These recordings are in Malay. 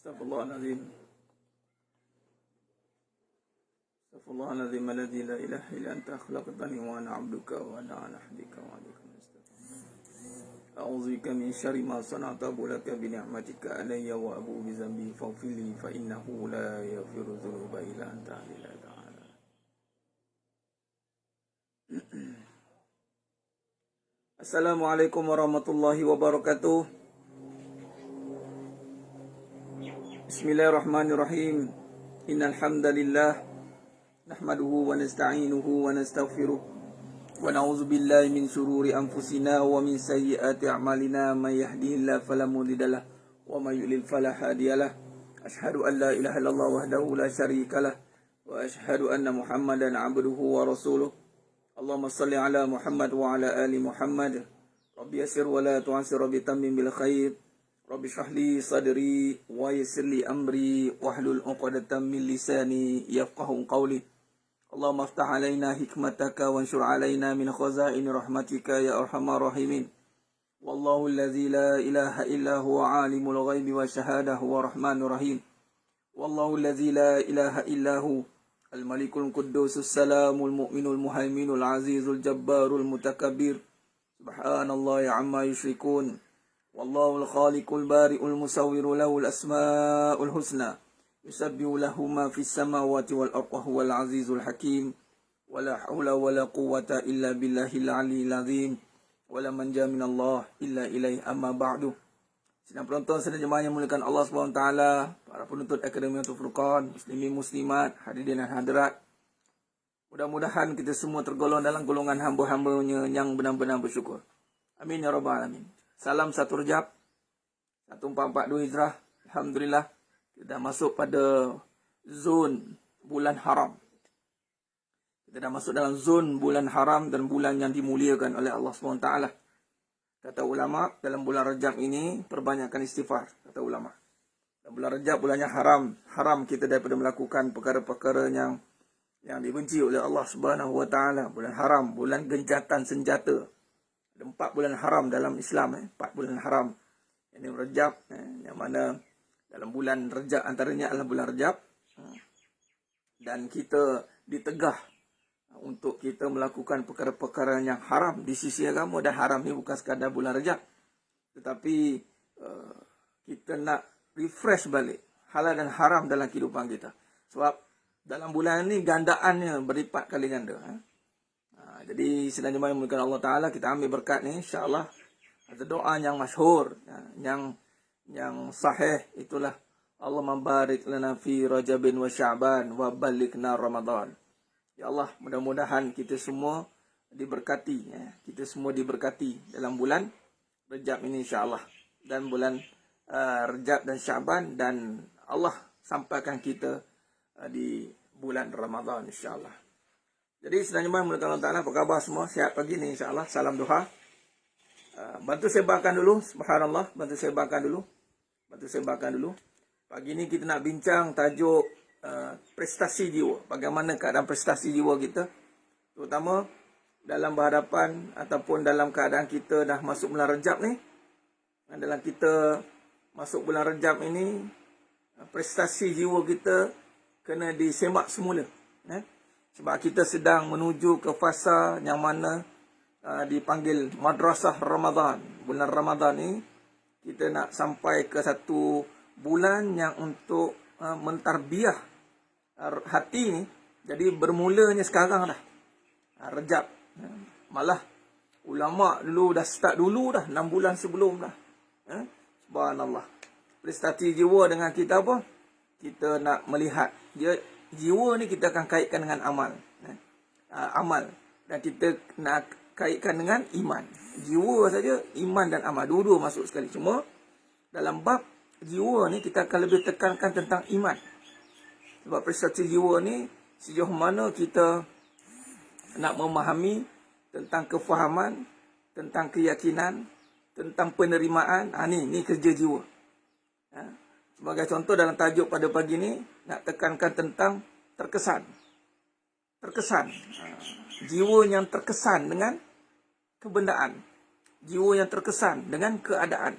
Astagfirullahaladzim. Astagfirullahaladzim alladzi la ilaha illa anta khalaqtani wa ana 'abduka wa ana 'ala ahdika wa 'adika mustaqim. A'udzubika min syarri ma sana'tu bulaka bi ni'matika alayya wa abu bi dzambi faghfirli fa innahu la yaghfiru dzunuba illa anta ya ta'ala. Assalamualaikum warahmatullahi wabarakatuh. Bismillahirrahmanirrahim. Innal hamdalillah nahmaduhu wa nasta'inuhu wa nastaghfiruh wa na'udzu billahi min shururi anfusina wa min sayyiati a'malina may yahdihillahu fala mudhillalah wa may yudlil fala hadiyalah. Asyhadu an la ilaha illallah wahdahu la syarikalah wa asyhadu anna Muhammadan 'abduhu wa rasuluh. Allahumma shalli ala Muhammad wa ala ali Muhammad. Rabbi yassir wa la tu'assir bi tammim bil khair. Rabbi shrah li sadri wa yassir li amri wahlul 'uqdatam min lisani yafqahu qawli. Allahumma iftah 'alaina hikmataka wanshur 'alaina min khazaini rahmatika ya arhamar rahimin. Wallahu allazi la ilaha illa huwa 'alimul ghaibi wa syahadah wa rahmanur rahim. Wallahu allazi la ilaha illa hu al-malikul quddusus salamul mu'minul muhaiminul azizul jabbarul mutakabbir. Subhanallahi 'amma yusyrikun. Wallahul khaliqul bari'ul musawwiru lahul asma'ul husna. Yusabbihu lahu ma fis samawati wal ardi huwal azizul hakim. Wala haula wala quwwata illa billahil aliyyil azim. Wala manja minallah illa ilaihi amma ba'du. Sidang penonton, sidang jemaah yang muliakan Allah Subhanahu wa taala, para penuntut Akademi Furqan, muslimin muslimat, hadirin dan hadirat. Mudah-mudahan kita semua tergolong dalam golongan hamba-hambanya yang benar-benar bersyukur. Amin ya rabbal alamin. Salam 1 Rejab 1442 Hijrah. Alhamdulillah, kita dah masuk pada zon bulan haram. Kita dah masuk dalam zon bulan haram dan bulan yang dimuliakan oleh Allah SWT. Kata ulama, dalam bulan Rejab ini perbanyakkan istighfar. Kata ulama, dalam bulan Rejab bulannya haram. Haram kita daripada melakukan perkara-perkara yang dibenci oleh Allah SWT. Bulan haram, bulan genjatan senjata. Ada 4 bulan haram dalam Islam, 4 bulan haram. Ini Rejab, yang mana dalam bulan Rejab, antaranya adalah bulan Rejab. Dan kita ditegah untuk kita melakukan perkara-perkara yang haram di sisi agama. Dan haram ni bukan sekadar bulan Rejab, tetapi kita nak refresh balik halal dan haram dalam kehidupan kita. Sebab dalam bulan ini gandaannya berlipat kali ganda. Jadi sedang jemaah yang muliakan Allah Ta'ala, kita ambil berkat ni, insyaAllah. Ada doa yang masyhur, yang sahih, itulah Allahumma barik lana fi Rajabin wa Sya'ban wa balighna Ramadan. Ya Allah, mudah-mudahan kita semua diberkati, kita semua diberkati dalam bulan Rejab ini insyaAllah. Dan bulan Rejab dan Sya'ban, dan Allah sampaikan kita di bulan Ramadan insyaAllah. Jadi sedang jemaah muliakan Allah Ta'ala, apa khabar semua? Sihat pagi ni insyaAllah. Salam duha. Bantu sebarkan dulu. Subhanallah. Bantu sebarkan dulu. Pagi ni kita nak bincang tajuk prestasi jiwa. Bagaimana keadaan prestasi jiwa kita. Terutama dalam berhadapan ataupun dalam keadaan kita dah masuk bulan Rejab ni. Dalam kita masuk bulan Rejab ini, prestasi jiwa kita kena disemak semula. Sebab kita sedang menuju ke fasa yang mana dipanggil Madrasah Ramadan. Bulan Ramadan ni kita nak sampai ke satu bulan yang untuk mentarbiah hati ni. Jadi bermulanya sekarang dah Rejab. Malah ulama dulu dah start dulu dah, 6 bulan sebelum dah. Subhanallah. Prestasi jiwa dengan kita apa? Kita nak melihat jiwa ni kita akan kaitkan dengan amal. Amal. Dan kita nak kaitkan dengan iman. Jiwa saja, iman dan amal. Dua-dua masuk sekali. Cuma dalam bab jiwa ni kita akan lebih tekankan tentang iman. Sebab prestasi jiwa ni sejauh mana kita nak memahami tentang kefahaman, tentang keyakinan, tentang penerimaan. Ni kerja jiwa. Sebagai contoh dalam tajuk pada pagi ni, nak tekankan tentang terkesan. Jiwa yang terkesan dengan kebendaan. Jiwa yang terkesan dengan keadaan.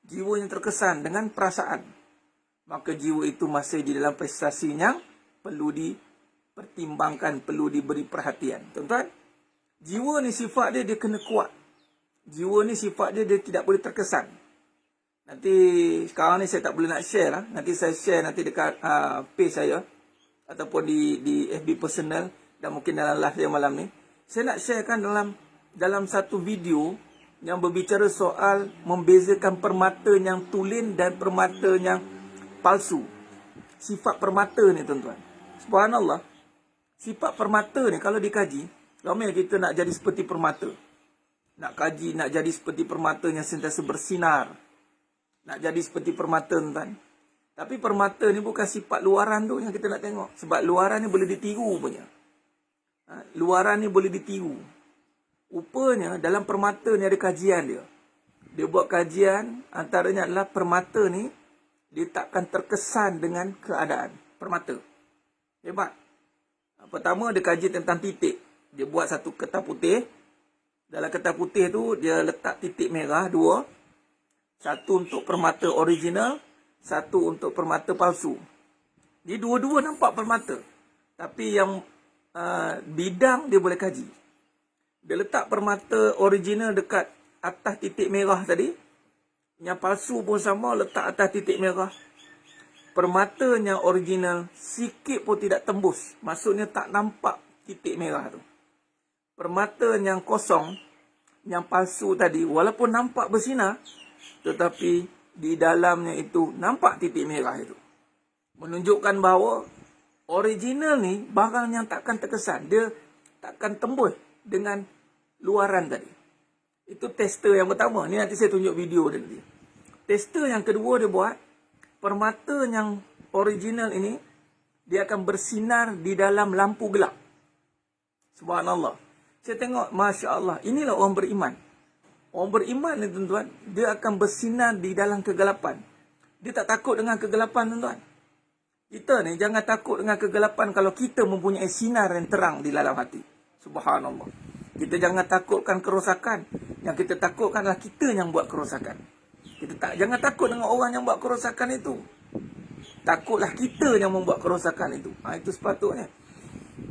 Jiwa yang terkesan dengan perasaan. maka jiwa itu masih di dalam prestasi yang perlu dipertimbangkan, perlu diberi perhatian. Tuan-tuan, jiwa ni sifat dia kena kuat. Jiwa ni sifat dia tidak boleh terkesan. Nanti sekarang ni saya tak boleh nak share lah. Nanti saya share nanti dekat page saya ataupun di FB personal dan mungkin dalam live yang malam ni. Saya nak sharekan dalam satu video yang berbicara soal membezakan permata yang tulen dan permata yang palsu. Sifat permata ni tuan-tuan. Subhanallah. Sifat permata ni kalau dikaji, ramai kita nak jadi seperti permata. Nak kaji, nak jadi seperti permata yang sentiasa bersinar. Nak jadi seperti permata tuan-tuan. Tapi permata ni bukan sifat luaran tu yang kita nak tengok. Sebab luaran ni boleh ditiru punya. Luaran ni boleh ditiru. Rupanya dalam permata ni ada kajian dia. Dia buat kajian, antaranya adalah permata ni dia takkan terkesan dengan keadaan. Permata. Hebat. Pertama dia kaji tentang titik. Dia buat satu kertas putih. Dalam kertas putih tu dia letak titik merah 2. Satu untuk permata original, satu untuk permata palsu. Dia dua-dua nampak permata. Tapi yang bidang dia boleh kaji. Dia letak permata original dekat atas titik merah tadi. Yang palsu pun sama, letak atas titik merah. Permata yang original sikit pun tidak tembus. Maksudnya tak nampak titik merah tu. Permata yang kosong, yang palsu tadi, walaupun nampak bersinar, tetapi di dalamnya itu nampak titik merah itu. Menunjukkan bahawa original ni barang yang takkan terkesan. Dia takkan tembus dengan luaran tadi. Itu tester yang pertama. Ni nanti saya tunjuk video dia nanti. Tester yang kedua dia buat, permata yang original ini, dia akan bersinar di dalam lampu gelap. Subhanallah. Saya tengok, Masya Allah, inilah orang beriman. Orang beriman ni tuan-tuan, dia akan bersinar di dalam kegelapan. Dia tak takut dengan kegelapan tuan-tuan. Kita ni jangan takut dengan kegelapan kalau kita mempunyai sinar yang terang di dalam hati. Subhanallah. Kita jangan takutkan kerosakan. Yang kita takutkanlah kita yang buat kerosakan. Jangan takut dengan orang yang buat kerosakan itu. Takutlah kita yang membuat kerosakan itu. Itu sepatutnya.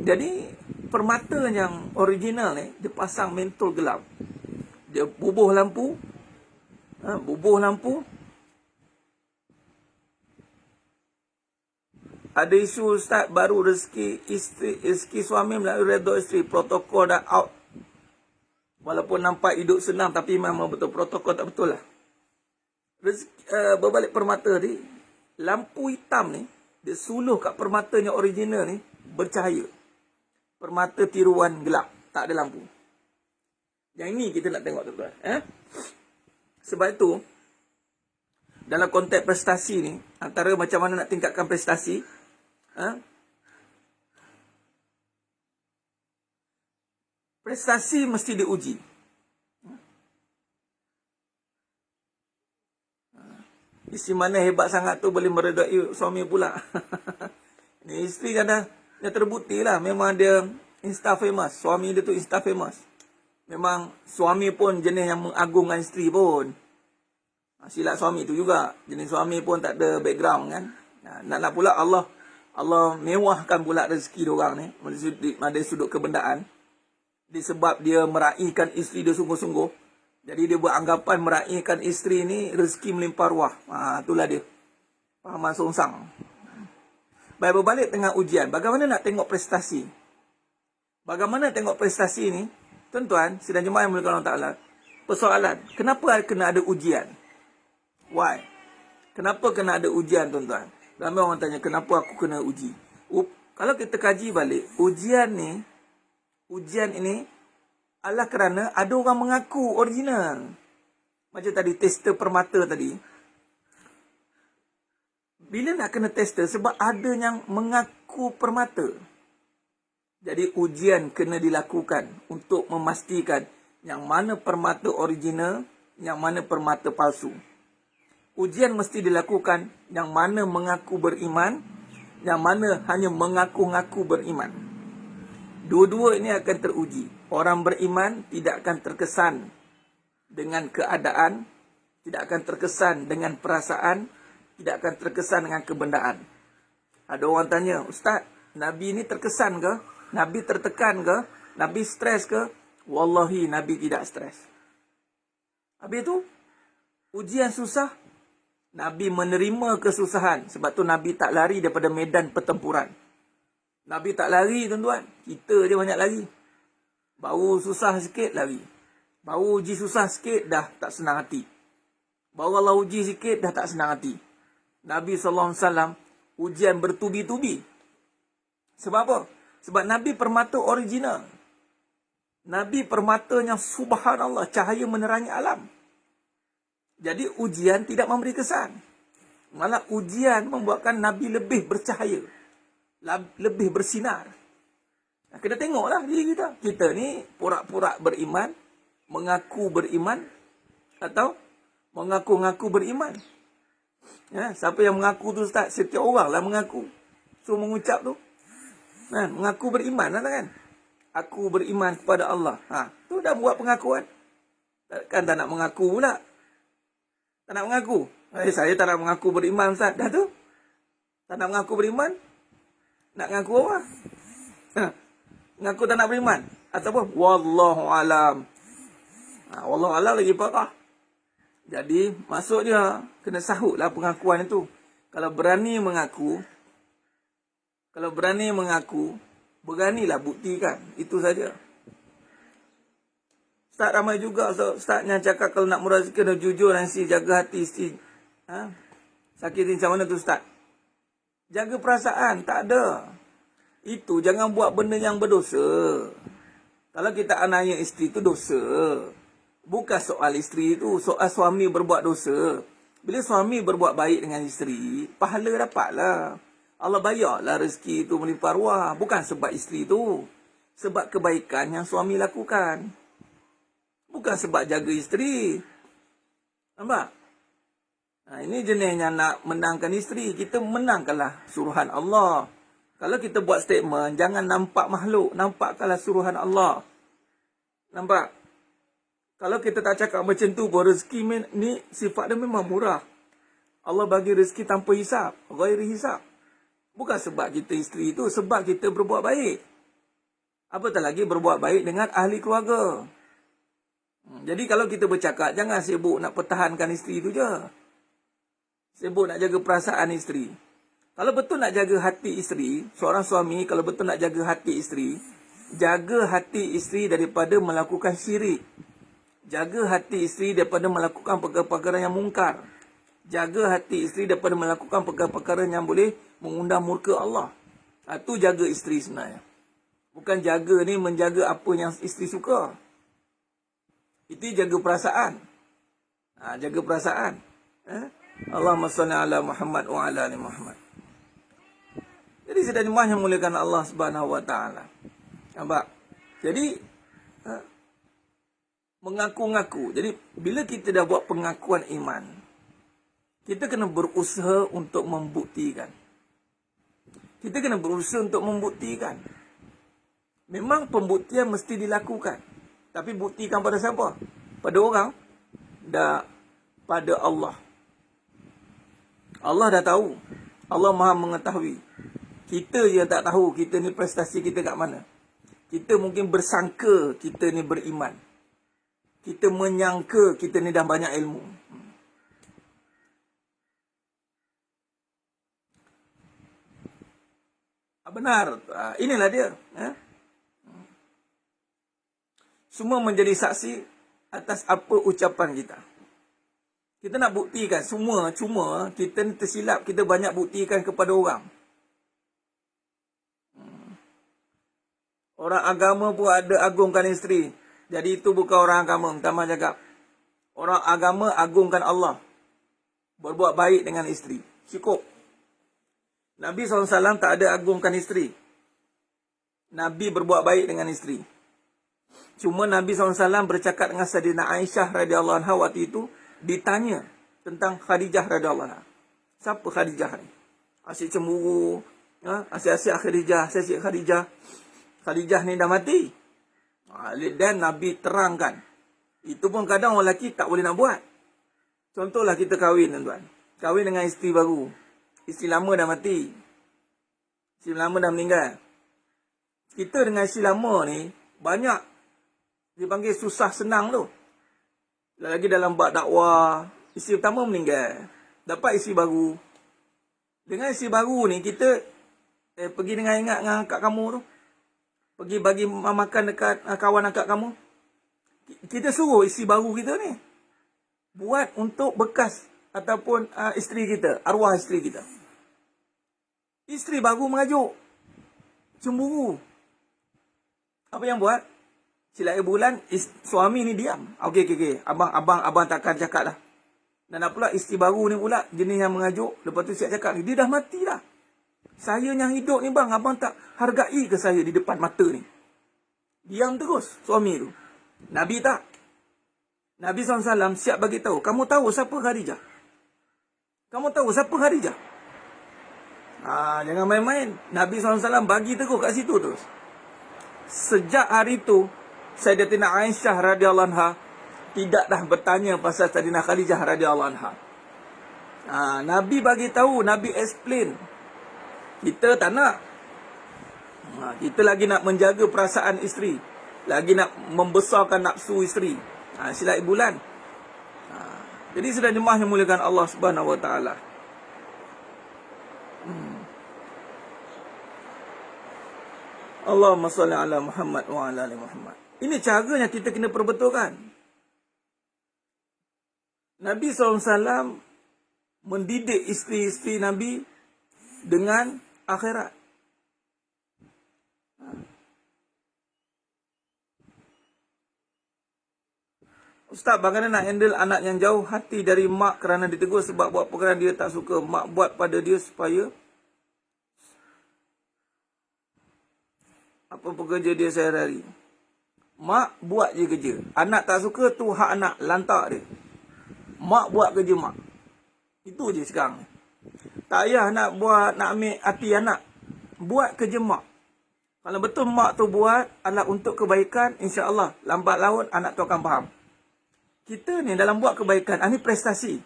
Jadi permata yang original ni, dia pasang mentol gelap. Dia bubuh lampu. Bubuh lampu. Ada isu Ustaz baru rezeki suami melalui redha isteri. Protokol dah out. Walaupun nampak hidup senang, tapi memang betul protokol tak betul lah. Berbalik permata ni, lampu hitam ni, dia suluh kat permata yang original ni, bercahaya. Permata tiruan gelap, tak ada lampu. Yang ini kita nak tengok tuan-tuan. Sebab itu, dalam konteks prestasi ni, antara macam mana nak tingkatkan prestasi, prestasi mesti diuji. Isteri mana hebat sangat tu boleh meredai suami pula. Ni isteri kadang dia terbukti lah. Memang dia insta famous. Suami dia tu insta famous. Memang suami pun jenis yang mengagungkan isteri pun. Silap suami tu juga. Jenis suami pun tak ada background kan. Nak pula Allah mewahkan pula rezeki diorang ni. Dari sudut kebendaan. Disebab dia meraihkan isteri dia sungguh-sungguh. Jadi dia beranggapan meraihkan isteri ni rezeki melimpah ruah. Itulah dia. Pahaman songsang. Baik, berbalik tengah ujian. Bagaimana nak tengok prestasi? Bagaimana tengok prestasi ni? Tuan-tuan, sidang jemaah yang mulia Allah Ta'ala. Persoalan, kenapa kena ada ujian? Why? Kenapa kena ada ujian tuan-tuan? Ramai orang tanya, kenapa aku kena uji? Kalau kita kaji balik, ujian ini adalah kerana ada orang mengaku original. Macam tadi tester permata tadi. Bila nak kena tester? Sebab ada yang mengaku permata. Jadi ujian kena dilakukan untuk memastikan yang mana permata original, yang mana permata palsu. Ujian mesti dilakukan yang mana mengaku beriman, yang mana hanya mengaku-ngaku beriman. Dua-dua ini akan teruji. Orang beriman tidak akan terkesan dengan keadaan, tidak akan terkesan dengan perasaan, tidak akan terkesan dengan kebendaan. Ada orang tanya, Ustaz, Nabi ni terkesan ke? Nabi tertekan ke? Nabi stres ke? Wallahi, Nabi tidak stres. Habis tu, ujian susah, Nabi menerima kesusahan. Sebab tu Nabi tak lari daripada medan pertempuran. Nabi tak lari, tuan-tuan. Kita je banyak lari. Baru susah sikit, lari. Baru uji susah sikit, dah tak senang hati. Baru Allah uji sikit, dah tak senang hati. Nabi SAW, ujian bertubi-tubi. Sebab apa? Sebab Nabi permata original. Nabi permatanya subhanallah, cahaya menerangi alam. Jadi ujian tidak memberi kesan. Malah ujian membuatkan Nabi lebih bercahaya. Lebih bersinar. Kena tengoklah diri kita. Kita ni pura-pura beriman, mengaku beriman, atau mengaku-ngaku beriman. Ya, siapa yang mengaku tu Ustaz? Setiap orang lah mengaku. So mengucap tu. Mengaku beriman lah kan? Aku beriman kepada Allah. Tu dah buat pengakuan. Kan tak nak mengaku pula. Tak nak mengaku. Saya tak nak mengaku beriman Ustaz. Dah tu. Tak nak mengaku beriman. Nak mengaku apa? Mengaku tak nak beriman. Atau apa? Wallahu alam. Wallahu alam lagi parah. Jadi, maksud dia, kena sahutlah pengakuan itu. Kalau berani mengaku, beranilah buktikan. Itu saja. Ustaz ramai juga, Ustaz yang cakap kalau nak murah rezeki, kena jujur dan jaga hati isteri. Sakit macam mana tu Ustaz? Jaga perasaan, tak ada. Itu, jangan buat benda yang berdosa. Kalau kita aniaya isteri itu dosa. Bukan soal isteri itu, soal suami berbuat dosa. Bila suami berbuat baik dengan isteri, pahala dapatlah. Allah bayarlah rezeki itu melimpah ruah. Bukan sebab isteri itu. Sebab kebaikan yang suami lakukan. Bukan sebab jaga isteri. Nampak? Ini jenisnya nak menangkan isteri. Kita menangkanlah suruhan Allah. Kalau kita buat statement, jangan nampak makhluk. Nampakkanlah suruhan Allah. Nampak? Kalau kita tak cakap macam tu pun, rezeki ni sifat dia memang murah. Allah bagi rezeki tanpa hisap. Ghairi hisap. Bukan sebab kita isteri itu, sebab kita berbuat baik. Apatah lagi berbuat baik dengan ahli keluarga. Jadi kalau kita bercakap, jangan sibuk nak pertahankan isteri itu je. Sibuk nak jaga perasaan isteri. Kalau betul nak jaga hati isteri, seorang suami kalau betul nak jaga hati isteri, jaga hati isteri daripada melakukan syirik. Jaga hati isteri daripada melakukan perkara-perkara yang mungkar. Jaga hati isteri daripada melakukan perkara-perkara yang boleh mengundang murka Allah. Itu jaga isteri sebenarnya. Bukan jaga ni menjaga apa yang isteri suka. Itu jaga perasaan. Jaga perasaan. Allahumma salli ala Muhammad wa ala ali Muhammad. Jadi sedang jemaah yang muliakan Allah Subhanahu wa taala. Nampak? Jadi mengaku-ngaku. Jadi, bila kita dah buat pengakuan iman, kita kena berusaha untuk membuktikan. Kita kena berusaha untuk membuktikan. Memang pembuktian mesti dilakukan. Tapi buktikan pada siapa? Pada orang? Dah pada Allah. Allah dah tahu. Allah Maha mengetahui. Kita je tak tahu kita ni prestasi kita kat mana. Kita mungkin bersangka kita ni beriman. Kita menyangka kita ni dah banyak ilmu. Benar. Inilah dia. Semua menjadi saksi atas apa ucapan kita. Kita nak buktikan semua. Cuma kita ni tersilap. Kita banyak buktikan kepada orang. Orang agama pun ada agungkan isteri. Jadi itu bukan orang agama. Minta maaf cakap. Orang agama agungkan Allah. Berbuat baik dengan isteri. Cukup. Nabi SAW tak ada agungkan isteri. Nabi berbuat baik dengan isteri. Cuma Nabi SAW bercakap dengan Sayyidina Aisyah radhiyallahu anha waktu itu. Ditanya tentang Khadijah radhiyallahu anha. Siapa Khadijah ni? Asyik cemburu. Asyik-asyik Khadijah. Asyik Khadijah. Khadijah ni dah mati. Dan Nabi terangkan. Itu pun kadang orang lelaki tak boleh nak buat. Contohlah kita kahwin tuan-tuan. kahwin dengan isteri baru. Isteri lama dah mati. Isteri lama dah meninggal. Kita dengan isteri lama ni, banyak dipanggil susah senang tu. Lagi dalam bab dakwah, isteri pertama meninggal. Dapat isteri baru. Dengan isteri baru ni, kita pergi dengan ingat dengan akak kamu tu. Pergi bagi makan dekat kawan akak kamu. Kita suruh isteri baru kita ni buat untuk bekas ataupun isteri kita, arwah isteri kita. Isteri baru mengajuk. Cemburu. Apa yang buat? Silap bulan, suami ni diam. Okey. Abang takkan cakap dah. Dan pula isteri baru ni pula, jenis yang mengajuk. Lepas tu siap cakap, dia dah mati dah. Saya yang hidup ni bang, abang tak hargai ke saya di depan mata ni? Diam terus suami tu. Nabi tak. Nabi SAW siap bagi tahu. Kamu tahu siapa Khadijah? Kamu tahu siapa Khadijah? Jangan main-main. Nabi SAW bagi terus kat situ terus. Sejak hari tu, Sayyidatina Aisyah radhiyallahu anha tidak dah bertanya pasal Sayyidatina Khadijah radhiyallahu anha. Nabi bagi tahu, Nabi explain. Kita tak nak. Kita lagi nak menjaga perasaan isteri. Lagi nak membesarkan nafsu isteri. Silap bulan. Jadi sudah jemaah yang muliakan Allah Subhanahu Wa Taala. Allahumma salli ala Muhammad wa ala ali Muhammad. Ini caranya kita kena perbetulkan. Nabi SAW mendidik isteri-isteri Nabi dengan akhirat. Ustaz, bagaimana nak handle anak yang jauh hati dari mak kerana ditegur sebab buat perkara dia tak suka. Mak buat pada dia supaya apa pekerja dia sehari-hari. Mak buat je kerja. Anak tak suka tu hak anak, lantak dia. Mak buat kerja mak. Itu je sekarang. Tak payah nak buat, nak ambil hati anak. Buat kerja mak. Kalau betul mak tu buat adalah untuk kebaikan, insya-Allah lambat laun anak tu akan faham. Kita ni dalam buat kebaikan, ini prestasi.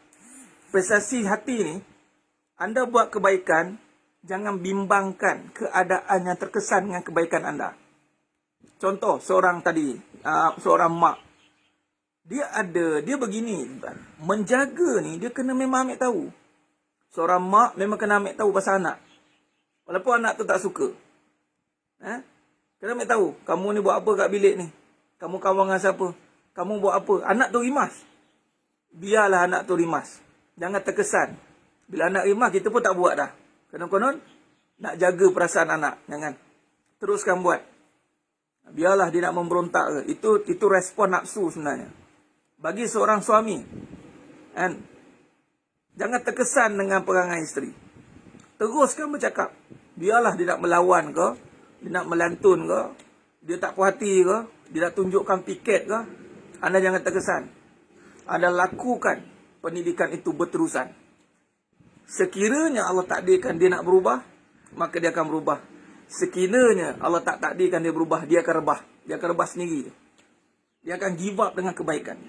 Prestasi hati ni, anda buat kebaikan, jangan bimbangkan keadaan yang terkesan dengan kebaikan anda. Contoh, seorang mak. Dia begini. Menjaga ni, dia kena memang ambil tahu. Seorang mak memang kena ambil tahu pasal anak. Walaupun anak tu tak suka. Kena ambil tahu, kamu ni buat apa kat bilik ni? Kamu kawan dengan siapa? Kamu buat apa? Anak tu rimas. Biarlah anak tu rimas. Jangan terkesan. Bila anak rimas, kita pun tak buat dah. Konon-konon, nak jaga perasaan anak. Jangan. Teruskan buat. Biarlah dia nak memberontak ke. Itu respon nafsu sebenarnya. Bagi seorang suami. Kan? Jangan terkesan dengan perangai isteri. Teruskan bercakap. Biarlah dia nak melawan ke. Dia nak melantun ke. Dia tak puas hati ke. Dia nak tunjukkan piket ke. Anda jangan terkesan. Anda lakukan pendidikan itu berterusan. Sekiranya Allah takdirkan dia nak berubah, maka dia akan berubah. Sekiranya Allah tak takdirkan dia berubah, dia akan rebah. Dia akan rebah sendiri. Dia akan give up dengan kebaikan.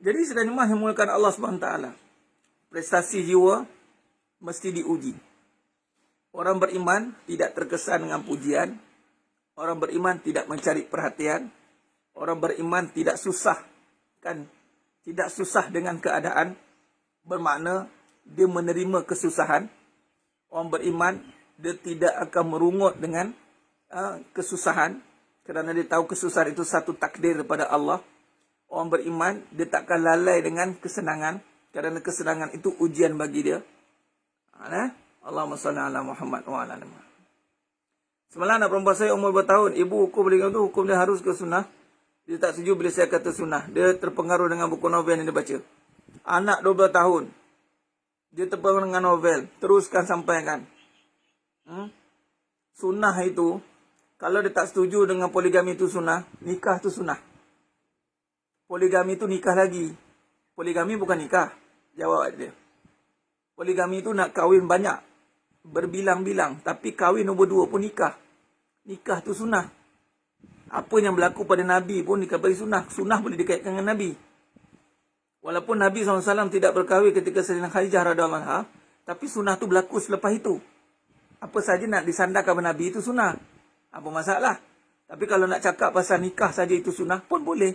Jadi sedang jemaah yang muliakan Allah SWT, prestasi jiwa mesti diuji. Orang beriman tidak terkesan dengan pujian. Orang beriman tidak mencari perhatian. Orang beriman tidak susah. Tidak susah dengan keadaan. Bermakna dia menerima kesusahan. Orang beriman dia tidak akan merungut dengan kesusahan. Kerana dia tahu kesusahan itu satu takdir daripada Allah. Orang beriman dia takkan lalai dengan kesenangan. Kerana kesenangan itu ujian bagi dia. Allahumma salli ala Muhammad wa ala ali Muhammad. Semalam anak perempuan saya umur bertahun. Ibu hukum beliau tu, hukum dia harus ke sunnah. Dia tak setuju bila saya kata sunnah. Dia terpengaruh dengan buku novel yang dia baca. Anak 12 tahun. Dia terpengaruh dengan novel. Teruskan sampaikan. Sunnah itu, kalau dia tak setuju dengan poligami itu sunnah, nikah itu sunnah. Poligami itu nikah lagi. Poligami bukan nikah. Jawab dia. Poligami itu nak kahwin banyak. Berbilang-bilang. Tapi kahwin nombor 2 pun nikah. Nikah tu sunnah. Apa yang berlaku pada Nabi pun dikatakan sunnah. Sunnah boleh dikaitkan dengan Nabi. Walaupun Nabi SAW tidak berkahwin ketika Sayyidatina Khadijah radhiyallahu anha, tapi sunnah tu berlaku selepas itu. Apa saja nak disandarkan kepada Nabi itu sunnah. Apa masalah? Tapi kalau nak cakap pasal nikah saja itu sunnah pun boleh.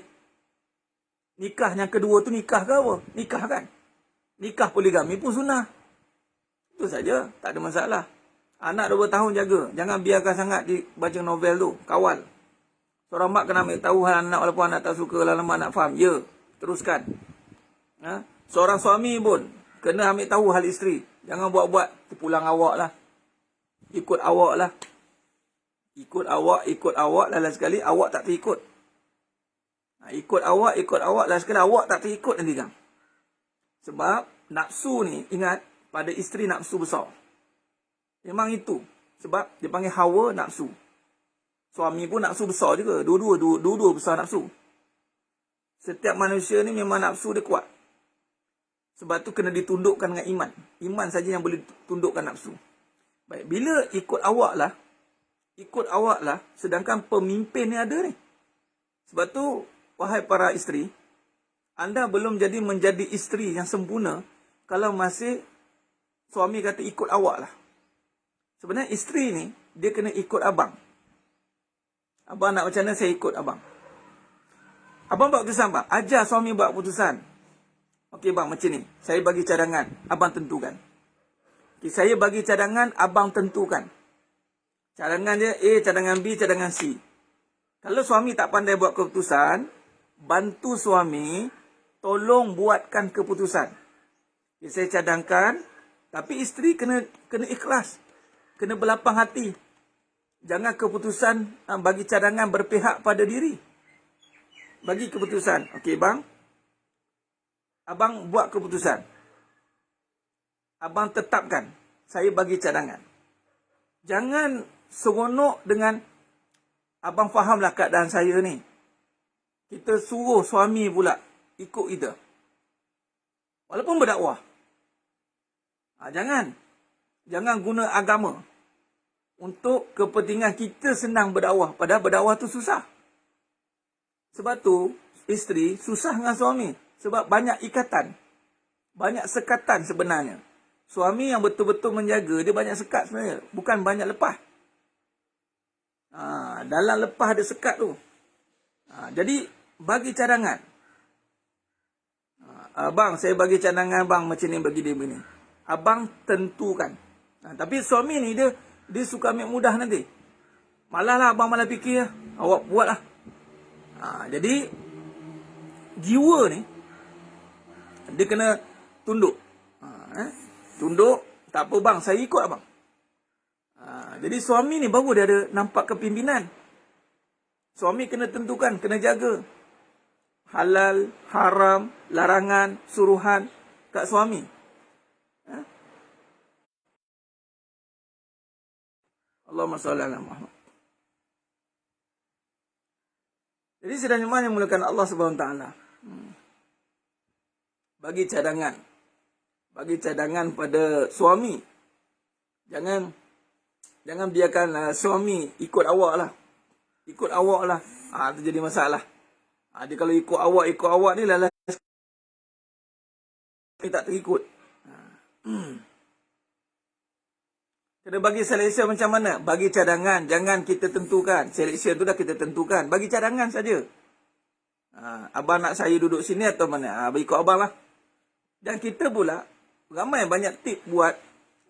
Nikah yang kedua tu nikah ke apa? Nikah kan? Nikah poligami pun sunnah. Itu saja, tak ada masalah. Anak 2 tahun jaga. Jangan biarkan sangat dibaca novel tu. Kawal. Seorang mak kena ambil tahu hal anak walaupun anak tak suka, lama nak faham. Ya, teruskan. Seorang suami pun kena ambil tahu hal isteri. Jangan buat-buat pulang awak lah. Ikut awak lah. Ikut awak. Lalu sekali awak tak terikut. Ikut awak. Lalu sekali awak tak terikut nanti kan. Sebab nafsu ni, ingat, pada isteri nafsu besar. Memang itu. Sebab dia panggil hawa nafsu. Suami pun nafsu besar juga. Dua-dua besar nafsu. Setiap manusia ni memang nafsu dia kuat. Sebab tu kena ditundukkan dengan iman. Iman saja yang boleh tundukkan nafsu. Baik, bila ikut awak lah, sedangkan pemimpin ni ada ni. Sebab tu, wahai para isteri, anda belum menjadi isteri yang sempurna kalau masih suami kata ikut awak lah. Sebenarnya isteri ni, dia kena ikut abang. Abang nak macam mana, saya ikut abang. Abang buat keputusan, bang. Ajar suami buat keputusan. Okey bang, macam ni. Saya bagi cadangan, abang tentukan. Okay, saya bagi cadangan, abang tentukan. Cadangan dia A, cadangan B, cadangan C. Kalau suami tak pandai buat keputusan, bantu suami, tolong buatkan keputusan. Okay, saya cadangkan, tapi isteri kena ikhlas. Kena berlapang hati. Jangan keputusan bagi cadangan berpihak pada diri. Bagi keputusan. Okey bang. Abang buat keputusan. Abang tetapkan. Saya bagi cadangan. Jangan seronok dengan abang fahamlah keadaan saya ni. Kita suruh suami pula ikut kita. Walaupun berdakwah. Jangan guna agama untuk kepentingan kita senang berdakwah. Padahal berdakwah tu susah. Sebab tu, isteri susah dengan suami. Sebab banyak ikatan. Banyak sekatan sebenarnya. Suami yang betul-betul menjaga, dia banyak sekat sebenarnya. Bukan banyak lepas. Dalam lepas ada sekat tu. Jadi, bagi cadangan. Abang, saya bagi cadangan bang macam ni, bagi dia begini. Abang tentukan. Tapi suami ni, dia suka ambil mudah nanti. Malah lah abang malah fikir, awak buat lah. Jadi, jiwa ni, dia kena tunduk. Tunduk, tak apa bang, saya ikut abang. Jadi suami ni baru dia ada nampak kepimpinan. Suami kena tentukan, kena jaga. Halal, haram, larangan, suruhan kat suami. Allahumma salli ala Muhammad. Jadi sedang mana yang mulakan Allah Subhanahu Taala. Bagi cadangan. Bagi cadangan pada suami. Jangan biarkan suami ikut awak lah. Ikut awak lah. Itu jadi masalah. Dia kalau ikut awak ni lah. Tak terikut. Kena bagi selection macam mana? Bagi cadangan. Jangan kita tentukan. Selection tu dah kita tentukan. Bagi cadangan saja. Abang nak saya duduk sini atau mana? Ikut abang lah. Dan kita pula, ramai banyak tip buat.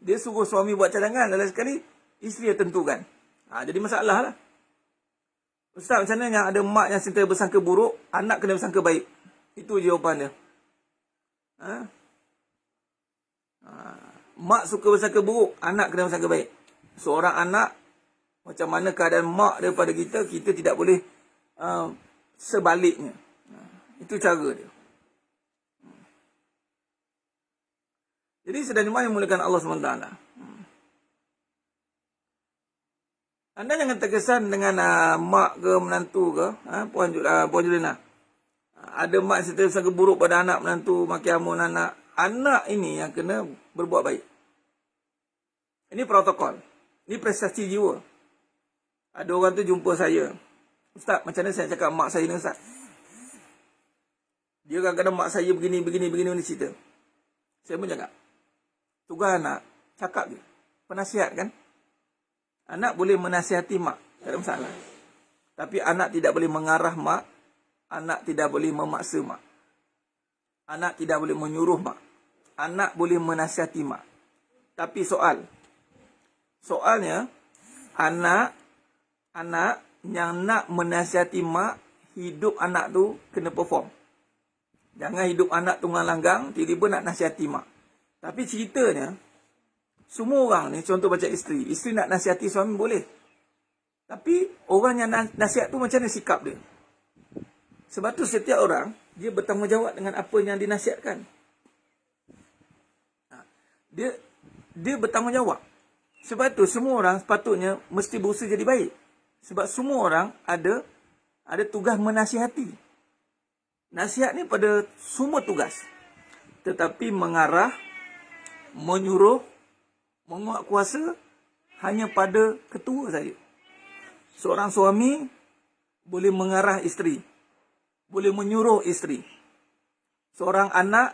Dia suruh suami buat cadangan. Lalu sekali, isteri yang tentukan. Jadi masalah lah. Ustaz, macam mana yang ada mak yang sentiasa bersangka buruk, anak kena bersangka baik? Itu jawapan dia. Mak suka bersangka buruk, anak kena bersangka baik. Seorang anak, macam mana keadaan mak daripada kita, kita tidak boleh sebaliknya. Itu cara dia. Jadi sedang mana yang mulakan Allah SWT. Anda jangan terkesan dengan mak ke menantu ke, Puan Julina. Ada mak yang sentiasa buruk pada anak menantu, maki amun anak. Anak ini yang kena berbuat baik. Ini protokol. Ini prestasi jiwa. Ada orang tu jumpa saya. Ustaz, macam mana saya cakap mak saya ni Ustaz? Dia kadang-kadang mak saya begini cerita. Saya pun cakap, tugas anak, cakap je. Penasihat kan? Anak boleh menasihati mak, tak ada masalah. Tapi anak tidak boleh mengarah mak. Anak tidak boleh memaksa mak. Anak tidak boleh menyuruh mak. Anak boleh menasihati mak. Tapi soalnya, anak yang nak menasihati mak, hidup anak tu kena perform. Jangan hidup anak tunggang langgang, tiba-tiba nak nasihati mak. Tapi ceritanya, semua orang ni, contoh macam isteri nak nasihati suami boleh. Tapi orang yang nasihat tu macam mana sikap dia? Sebab tu setiap orang, dia bertanggungjawab dengan apa yang dinasihatkan. Dia bertanggungjawab. Sebab tu semua orang sepatutnya mesti berusaha jadi baik. Sebab semua orang ada tugas menasihati. Nasihat ni pada semua tugas. Tetapi mengarah, menyuruh, menguatkuasa hanya pada ketua saja. Seorang suami boleh mengarah isteri, boleh menyuruh isteri. Seorang anak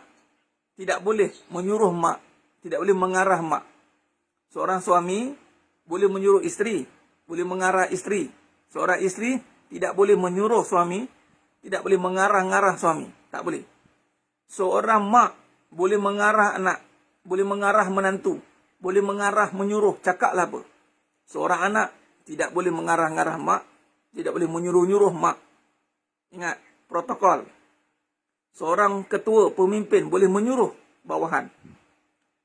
tidak boleh menyuruh mak, tidak boleh mengarah mak. Seorang suami boleh menyuruh isteri, boleh mengarah isteri. Seorang isteri tidak boleh menyuruh suami, tidak boleh mengarah-ngarah suami. Tak boleh. Seorang mak boleh mengarah anak, boleh mengarah menantu, boleh mengarah menyuruh, cakaplah apa. Seorang anak tidak boleh mengarah-ngarah mak, tidak boleh menyuruh-nyuruh mak. Ingat, protokol. Seorang ketua, pemimpin boleh menyuruh bawahan.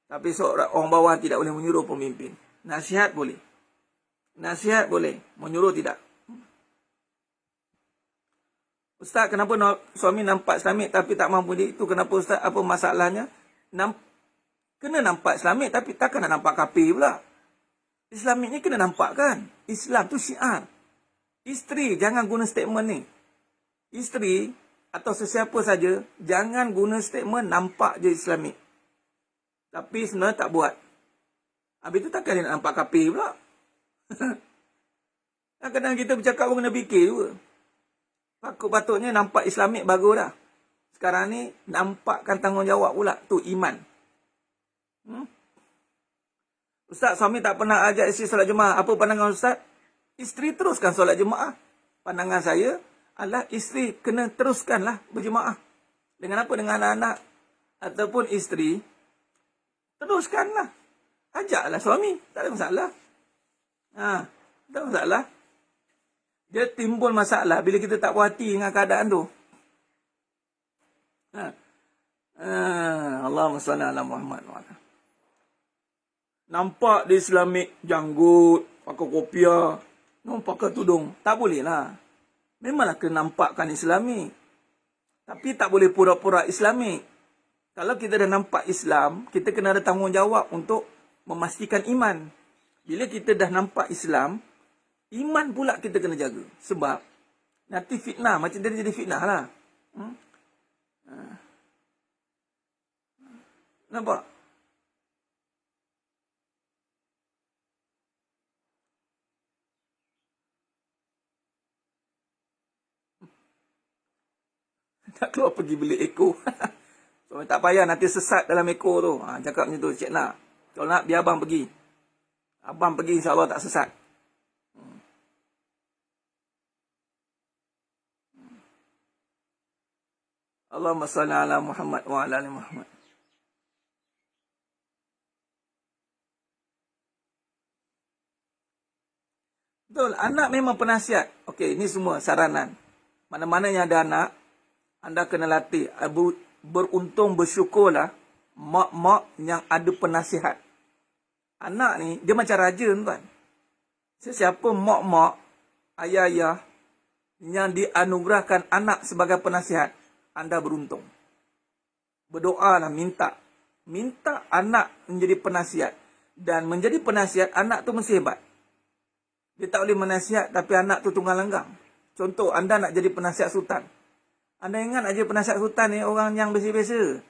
Tapi seorang orang bawahan tidak boleh menyuruh pemimpin. Nasihat boleh. Nasihat boleh, menyuruh tidak. Ustaz, kenapa suami nampak Islamik tapi tak mampu dia? Itu kenapa Ustaz? Apa masalahnya? Kena nampak Islamik tapi takkan nak nampak kafir pula. Islamik ni kena nampak kan? Islam tu syiar. Isteri jangan guna statement ni. Isteri atau sesiapa saja jangan guna statement nampak je Islamik. Tapi sebenarnya tak buat. Habis tu takkan dia nak nampak kafir pula. Kadang-kadang kita bercakap pun kena fikir juga. Patutnya nampak Islamik bagus dah. Sekarang ni nampakkan tanggungjawab pula. Tu iman. Ustaz, suami tak pernah ajak isteri solat jemaah. Apa pandangan Ustaz? Isteri teruskan solat jemaah. Pandangan saya adalah isteri kena teruskanlah berjemaah. Dengan apa? Dengan anak-anak ataupun isteri. Teruskanlah. Ajaklah suami. Tak ada masalah. Tak ada masalah. Dia timbul masalah bila kita tak puas hati dengan keadaan tu. Allahumma salli ala Muhammad wa ala. Nampak dia Islamik, janggut, pakai kopiah, pakai tudung. Tak boleh lah. Memanglah kena nampakkan Islamik. Tapi tak boleh pura-pura Islamik. Kalau kita dah nampak Islam, kita kena ada tanggungjawab untuk memastikan iman. Bila kita dah nampak Islam, iman pula kita kena jaga. Sebab nanti fitnah, macam dia jadi fitnah lah. Nampak? Tak keluar pergi beli ekor. So, tak payah nanti sesat dalam ekor tu. Cakap macam tu, Cik nak. Kalau nak, biar abang pergi. Abang pergi, insyaAllah tak sesat. Allahumma salli ala Muhammad wa ala ali Muhammad. Betul, anak memang penasihat. Okey, ini semua saranan. Mana-mana yang ada anak, anda kena latih. Beruntung, bersyukurlah mak-mak yang ada penasihat. Anak ni, dia macam raja tuan. Sesiapa mak-mak, ayah-ayah yang dianugerahkan anak sebagai penasihat, anda beruntung. Berdoalah, minta. Minta anak menjadi penasihat. Dan menjadi penasihat, anak tu mesti hebat. Dia tak boleh menasihat tapi anak tu tunggang langgang. Contoh, anda nak jadi penasihat sultan. Anda ingat aja penasihat sultan ni orang yang biasa-biasa.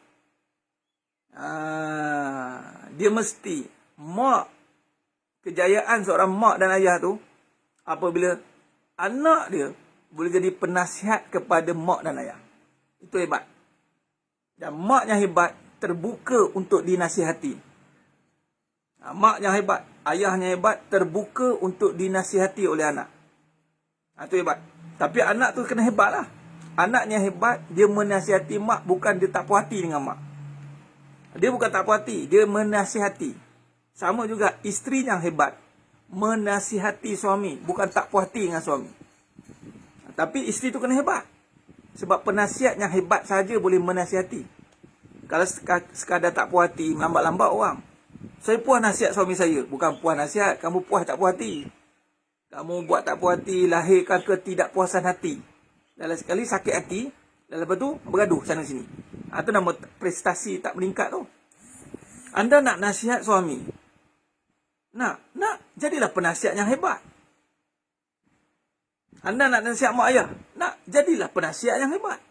Dia mesti mak, kejayaan seorang mak dan ayah tu apabila anak dia boleh jadi penasihat kepada mak dan ayah. Itu hebat. Dan maknya hebat, terbuka untuk dinasihati. Maknya hebat, ayahnya hebat, terbuka untuk dinasihati oleh anak. Itu hebat. Tapi anak tu kena hebat lah. Anaknya hebat, dia menasihati mak, bukan dia tak puas hati dengan mak. Dia bukan tak puas hati, dia menasihati. Sama juga isteri yang hebat, menasihati suami, bukan tak puas hati dengan suami. Tapi isteri tu kena hebat. Sebab penasihat yang hebat saja boleh menasihati. Kalau sekadar tak puas hati, lambat-lambat orang. Saya puas nasihat suami saya. Bukan puas nasihat, kamu puas tak puas hati. Kamu buat tak puas hati, lahirkan ketidakpuasan hati. Dalam sekali sakit hati, dan lepas tu bergaduh sana sini. Itu nama prestasi tak meningkat tu. Anda nak nasihat suami. Nak, jadilah penasihat yang hebat. Anda nak nasihat mak ayah. Nak, jadilah penasihat yang hebat.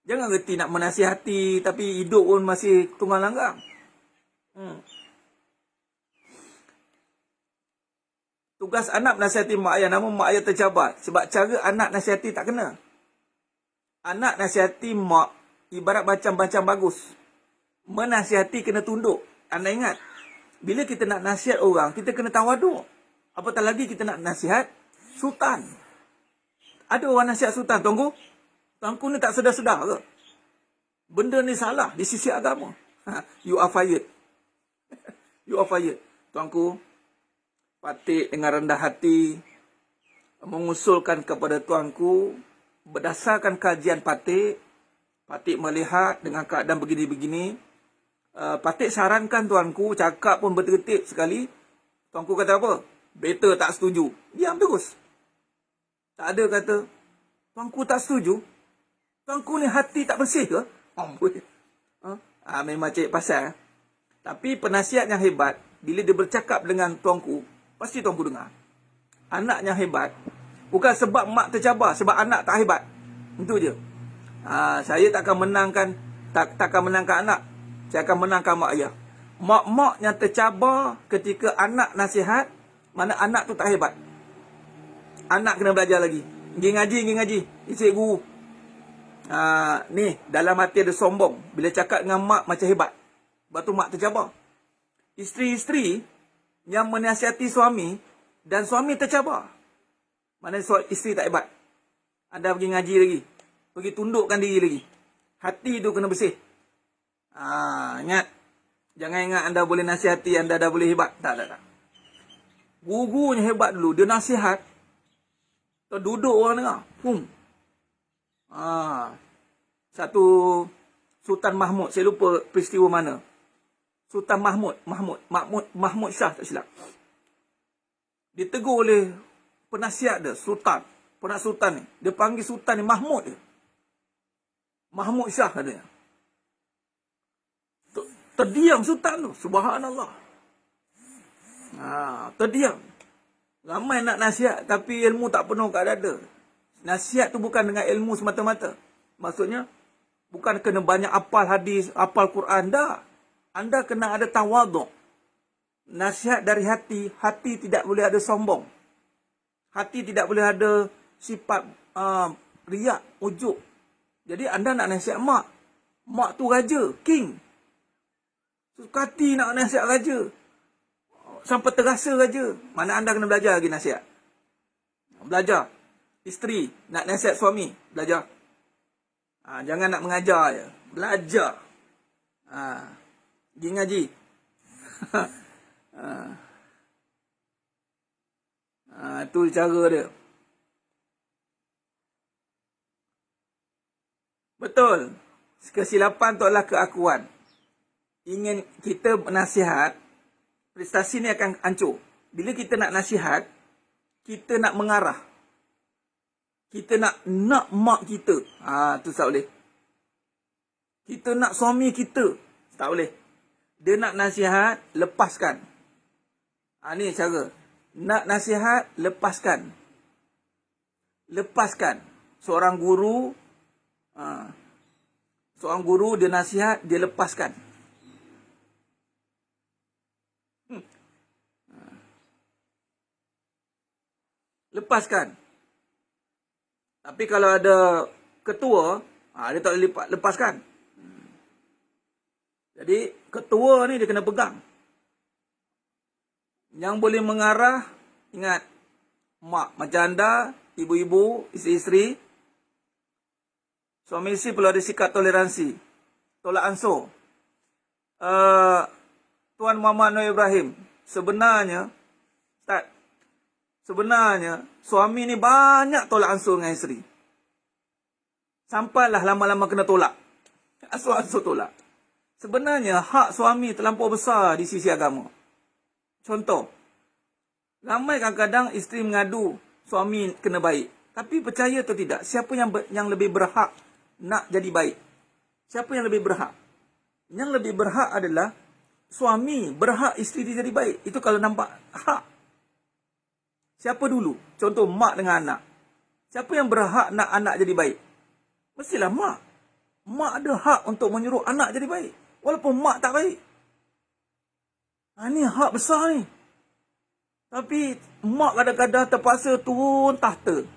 Jangan reti nak menasihati, tapi hidup pun masih tunggang langgang. Tugas anak menasihati mak ayah, namun mak ayah tercabar. Sebab cara anak nasihati tak kena. Anak nasihati mak, ibarat macam-macam bagus. Menasihati kena tunduk. Anda ingat, bila kita nak nasihat orang, kita kena tawaduk. Apatah lagi kita nak nasihat sultan. Ada orang nasihat sultan, tuanku ni tak sedar-sedar ke? Benda ni salah di sisi agama. You are fired. You are fired. Tuanku, Patik dengan rendah hati mengusulkan kepada tuanku, berdasarkan kajian Patik melihat dengan keadaan begini-begini, Patik sarankan tuanku, cakap pun bertertib sekali. Tuanku kata apa? Better tak setuju. Diam terus. Tak ada kata, tuanku tak setuju. Tuanku ni hati tak bersih ke? Memang cari pasal. Tapi penasihat yang hebat, bila dia bercakap dengan tuanku, pasti tuanku dengar. Anak yang hebat, bukan sebab mak tercabar, sebab anak tak hebat. Itu je. Saya takkan menangkan anak. Saya akan menangkan mak ayah. Mak-mak yang tercabar ketika anak nasihat, mana anak tu tak hebat. Anak kena belajar lagi. Pergi ngaji. Isi guru. Ni, dalam hati ada sombong. Bila cakap dengan mak macam hebat. Lepas tu mak tercabar. Isteri-isteri yang menasihati suami, dan suami tercabar. Mana isteri tak hebat. Anda pergi ngaji lagi. Pergi tundukkan diri lagi. Hati tu kena bersih. Ingat. Jangan ingat anda boleh nasihati, anda dah boleh hebat. Tak. Guru-gurunya hebat dulu. Dia nasihat. Duduk orang dengar. Satu Sultan Mahmud, saya lupa peristiwa mana. Sultan Mahmud Shah tak silap. Ditegur oleh penasihat dia, Sultan. Penak Sultan ni. Dia panggil Sultan ni Mahmud dia. Mahmud Shah katanya. Terdiam Sultan tu. Subhanallah. Terdiam. Ramai nak nasihat, tapi ilmu tak penuh kat dada. Nasihat tu bukan dengan ilmu semata-mata. Maksudnya, bukan kena banyak hafal hadis, hafal Quran. Dah. Anda kena ada tawaduk. Nasihat dari hati. Hati tidak boleh ada sombong. Hati tidak boleh ada sifat riak, ujub. Jadi anda nak nasihat mak. Mak tu raja, king. Suka hati nak nasihat raja. Sampai terasa raja. Mana anda kena belajar lagi nasihat. Belajar. Isteri nak nasihat suami, belajar. Jangan nak mengajar je. Belajar. Pergi ngaji. Itu cara dia. Betul. Kesilapan tu adalah keakuan. Ingin kita nasihat, prestasi ni akan hancur. Bila kita nak nasihat, kita nak mengarah. Kita nak mak kita. Tu tak boleh. Kita nak suami kita. Tak boleh. Dia nak nasihat, lepaskan. Ni cara. Nak nasihat, lepaskan. Lepaskan. Seorang guru, dia nasihat, dia lepaskan. Lepaskan. Tapi kalau ada ketua, dia tak boleh lepaskan. Jadi ketua ni dia kena pegang. Yang boleh mengarah, ingat, mak macam anda, ibu-ibu, isteri-isteri, suami isteri perlu ada sikap toleransi, tolak ansur. Tuan Muhammad Noor Ibrahim, sebenarnya suami ni banyak tolak ansur dengan isteri. Sampailah lama-lama kena tolak. Ansur tolak. Sebenarnya hak suami terlampau besar di sisi agama. Contoh, ramai kadang-kadang isteri mengadu suami kena baik. Tapi percaya atau tidak, siapa yang lebih berhak nak jadi baik? Siapa yang lebih berhak? Yang lebih berhak adalah suami berhak isteri dia jadi baik. Itu kalau nampak hak. Siapa dulu? Contoh mak dengan anak. Siapa yang berhak nak anak jadi baik? Mestilah mak. Mak ada hak untuk menyuruh anak jadi baik. Walaupun mak tak baik. Ini hak besar ni. Tapi mak kadang-kadang terpaksa turun tahta.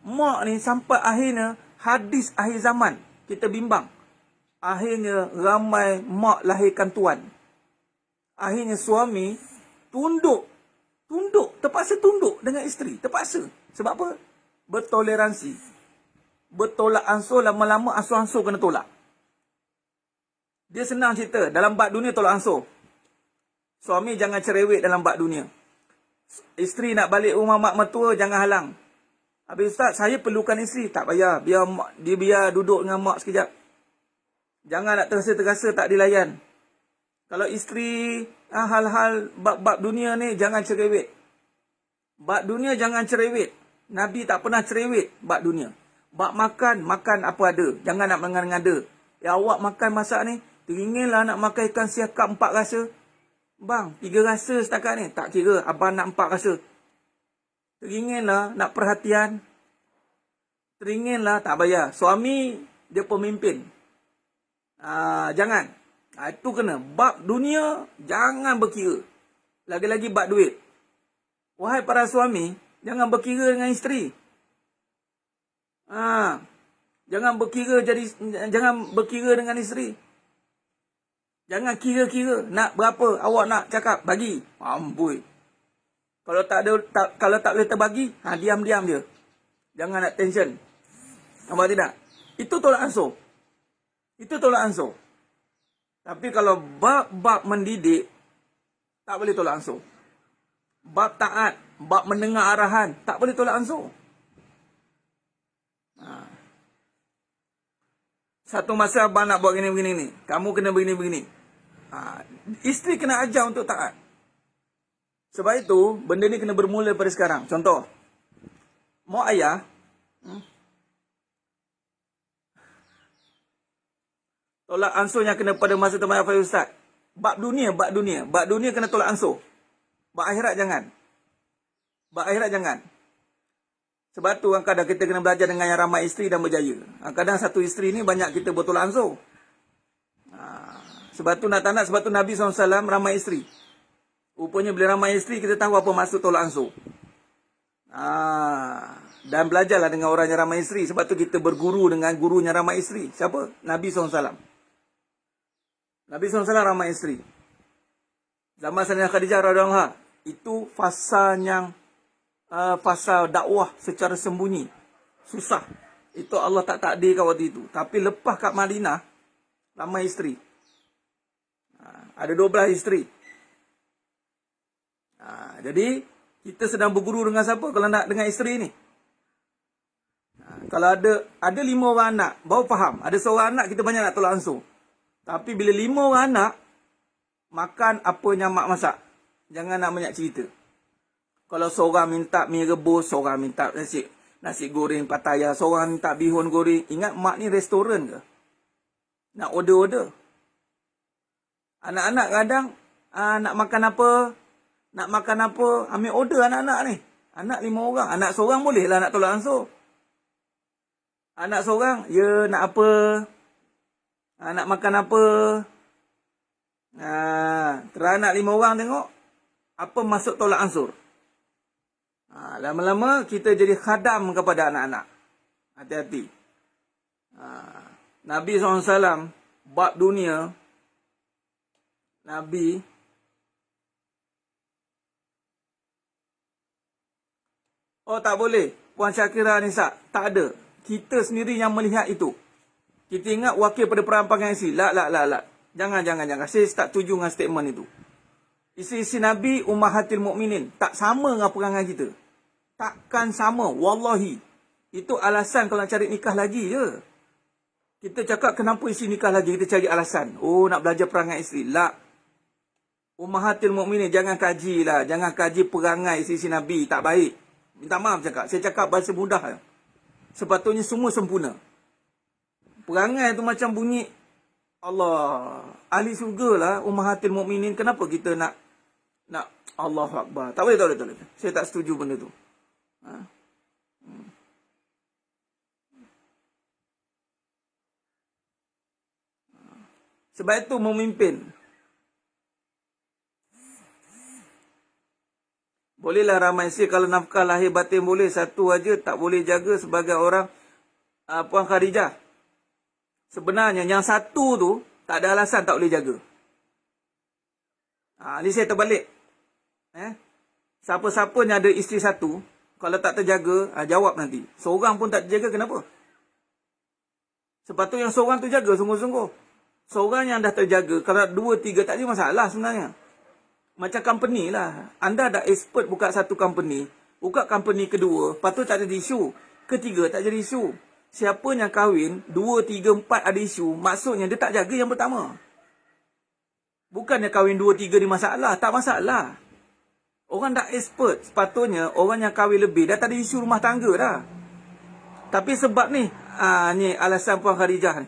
Mak ni sampai akhirnya hadis akhir zaman. Kita bimbang. Akhirnya ramai mak lahirkan tuan. Akhirnya suami tunduk. Terpaksa tunduk dengan isteri. Terpaksa. Sebab apa? Bertoleransi. Bertolak ansur, lama-lama ansur-ansur kena tolak. Dia senang cerita. Dalam bab dunia tolak ansur. Suami jangan cerewet dalam bab dunia. Isteri nak balik rumah mak mertua, jangan halang. Habis ustaz, saya perlukan isteri. Tak payah. Biar duduk dengan mak sekejap. Jangan nak terasa-terasa tak dilayan. Kalau isteri, hal-hal bab dunia ni, jangan cerewet. Bab dunia jangan cerewet. Nabi tak pernah cerewet bab dunia. Bab makan apa ada. Jangan nak mengada-ngada. Awak makan masak ni, teringinlah nak makan ikan siakap 4 rasa. Bang, 3 rasa setakat ni. Tak kira, abang nak 4 rasa. Teringinlah nak perhatian. Teringinlah, tak payah. Suami, dia pemimpin. Jangan. Itu kena. Bab dunia, jangan berkira. Lagi-lagi bab duit. Wahai para suami, jangan berkira dengan isteri. Jangan berkira dengan isteri. Jangan kira-kira. Nak berapa awak nak cakap, bagi. Amboi. Kalau tak boleh terbagi, diam-diam je. Jangan nak tension. Nampak tidak? Itu tolak ansur. Tapi kalau bab mendidik, tak boleh tolak ansur. Bab taat, bab mendengar arahan, tak boleh tolak ansur. Satu masa abang nak buat begini-begini ni. Kamu kena begini-begini. Isteri kena ajar untuk taat. Sebab itu, benda ni kena bermula pada sekarang. Contoh, mak ayah, tolak ansurnya kena pada masa teman Faiz Ustaz. Bab dunia kena tolak ansur. Bab akhirat jangan. Sebab tu kadang kita kena belajar dengan yang ramai isteri dan berjaya. Kadang satu isteri ni banyak kita bertolak ansur. Sebab tu nak tak nak, sebab tu Nabi SAW ramai isteri. Rupanya bila ramai isteri, kita tahu apa maksud tolak ansur. Dan belajarlah dengan orang yang ramai isteri. Sebab tu kita berguru dengan gurunya ramai isteri. Siapa? Nabi SAW. Nabi SAW ramai isteri. Zaman Sayyidah Khadijah radhiyallahu anha, itu fasa dakwah secara sembunyi. Susah. Itu Allah tak takdirkan waktu itu. Tapi lepas kat Madinah, ramai isteri. Ada 12 isteri. Jadi, kita sedang berguru dengan siapa kalau nak dengan isteri ni? Kalau ada 5 orang anak, baru faham. Ada seorang anak, kita banyak nak tolak ansur. Tapi bila 5 orang anak, makan apa yang mak masak. Jangan nak banyak cerita. Kalau seorang minta mi rebus, seorang minta nasi goreng Pattaya, seorang minta bihun goreng. Ingat mak ni restoran ke? Nak order-order. Anak-anak kadang nak makan apa, ambil order anak-anak ni. Anak 5 orang. Anak seorang boleh lah nak tolak ansur. Anak seorang, nak apa? Nak makan apa? Terus anak 5 orang tengok. Apa maksud tolak ansur? Lama-lama kita jadi khadam kepada anak-anak. Hati-hati. Nabi SAW bab dunia, Nabi tak boleh. Puan Syakira Nisa, tak ada. Kita sendiri yang melihat itu. Kita ingat wakil pada perampangan isteri. La. Jangan. Saya tak setuju dengan statement itu. Isteri-isteri Nabi Ummahatil Mukminin tak sama dengan perangai kita. Takkan sama, wallahi. Itu alasan kalau nak cari nikah lagi je. Kita cakap kenapa isteri nikah lagi, kita cari alasan. Nak belajar perangai isteri. La. Ummahatil Mukminin, jangan kaji lah. Jangan kaji perangai isteri-isteri Nabi, tak baik. Minta maaf cakap. Saya cakap bahasa mudah. Sepatutnya semua sempurna. Perangai tu macam bunyi Allah, ahli syurga lah Ummahatil Mukminin. Kenapa kita nak Allahu Akbar? Tak boleh. Saya tak setuju benda tu. Sebab itu memimpin. Bolehlah ramai isteri kalau nafkah lahir batin boleh. Satu aja tak boleh jaga sebagai orang Puan Khadijah. Sebenarnya yang satu tu tak ada alasan tak boleh jaga. Ni saya terbalik. Siapa-siapa yang ada isteri satu, kalau tak terjaga, jawab nanti. Seorang pun tak terjaga, kenapa? Sepatutnya yang seorang tu jaga sungguh-sungguh. Seorang yang dah terjaga, kalau 2, 3 tak ada masalah sebenarnya. Macam company lah. Anda dah expert buka satu company, buka company kedua, lepas tu tak ada isu. Ketiga tak jadi isu. Siapa yang kahwin 2, 3, 4 ada isu, maksudnya dia tak jaga yang pertama. Bukannya kahwin 2, 3 ni masalah. Tak masalah. Orang dah expert. Sepatutnya orang yang kahwin lebih dah tak ada isu rumah tangga dah. Tapi sebab ni, ni alasan Puan Khadijah ni.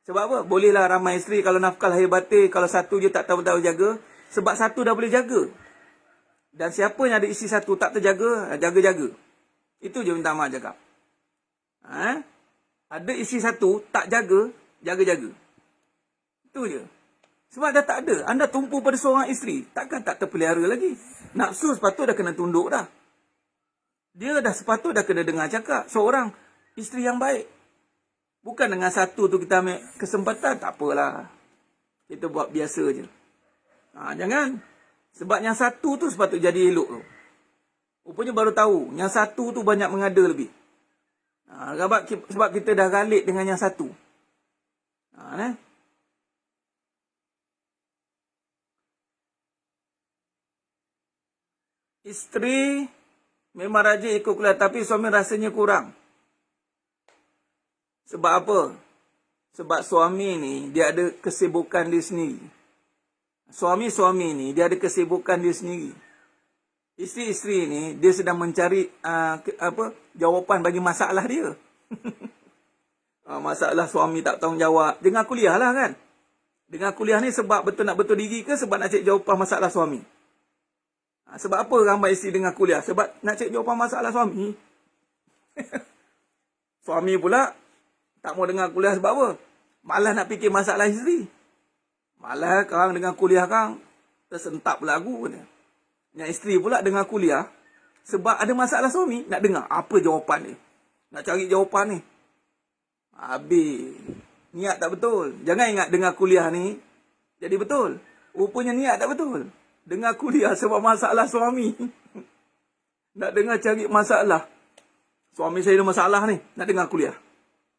Sebab apa? Bolehlah ramai isteri kalau nafkah lahir batin, kalau satu je tak tahu-tahu jaga. Sebab satu dah boleh jaga. Dan siapa yang ada isteri satu tak terjaga, jaga-jaga. Itu je minta maaf cakap. Ada isteri satu tak jaga, jaga-jaga. Itu je. Sebab dah tak ada. Anda tumpu pada seorang isteri, takkan tak terpelihara lagi. Nafsu sepatut dah kena tunduk dah. Dia dah sepatut dah kena dengar cakap. Seorang isteri yang baik. Bukan dengan satu tu kita ambil kesempatan, tak apalah. Kita buat biasa je. Jangan. Sebab yang satu tu sepatut jadi elok tu. Rupanya baru tahu. Yang satu tu banyak mengada lebih. Sebab kita dah galik dengan yang satu. Isteri memang rajin ikut kuliah, tapi suami rasanya kurang. Sebab apa? Sebab suami ni dia ada kesibukan dia sendiri. Suami-suami ni dia ada kesibukan dia sendiri. Isteri-isteri ni dia sedang mencari jawapan bagi masalah dia. Masalah suami tak tanggungjawab. Dengar kuliah lah kan. Dengar kuliah ni sebab betul nak betul diri ke sebab nak cari jawapan masalah suami? Sebab apa ramai isteri dengar kuliah? Sebab nak cari jawapan masalah suami. Suami pula tak mau dengar kuliah sebab apa? Malah nak fikir masalah isteri. Malah kang dengar kuliah kang tersentap lagu dia. Yang isteri pula dengar kuliah sebab ada masalah suami, nak dengar apa jawapan dia. Nak cari jawapan ni. Habis. Niat tak betul. Jangan ingat dengar kuliah ni jadi betul. Rupanya niat tak betul. Dengar kuliah sebab masalah suami. Nak dengar cari masalah. Suami saya ada masalah ni. Nak dengar kuliah.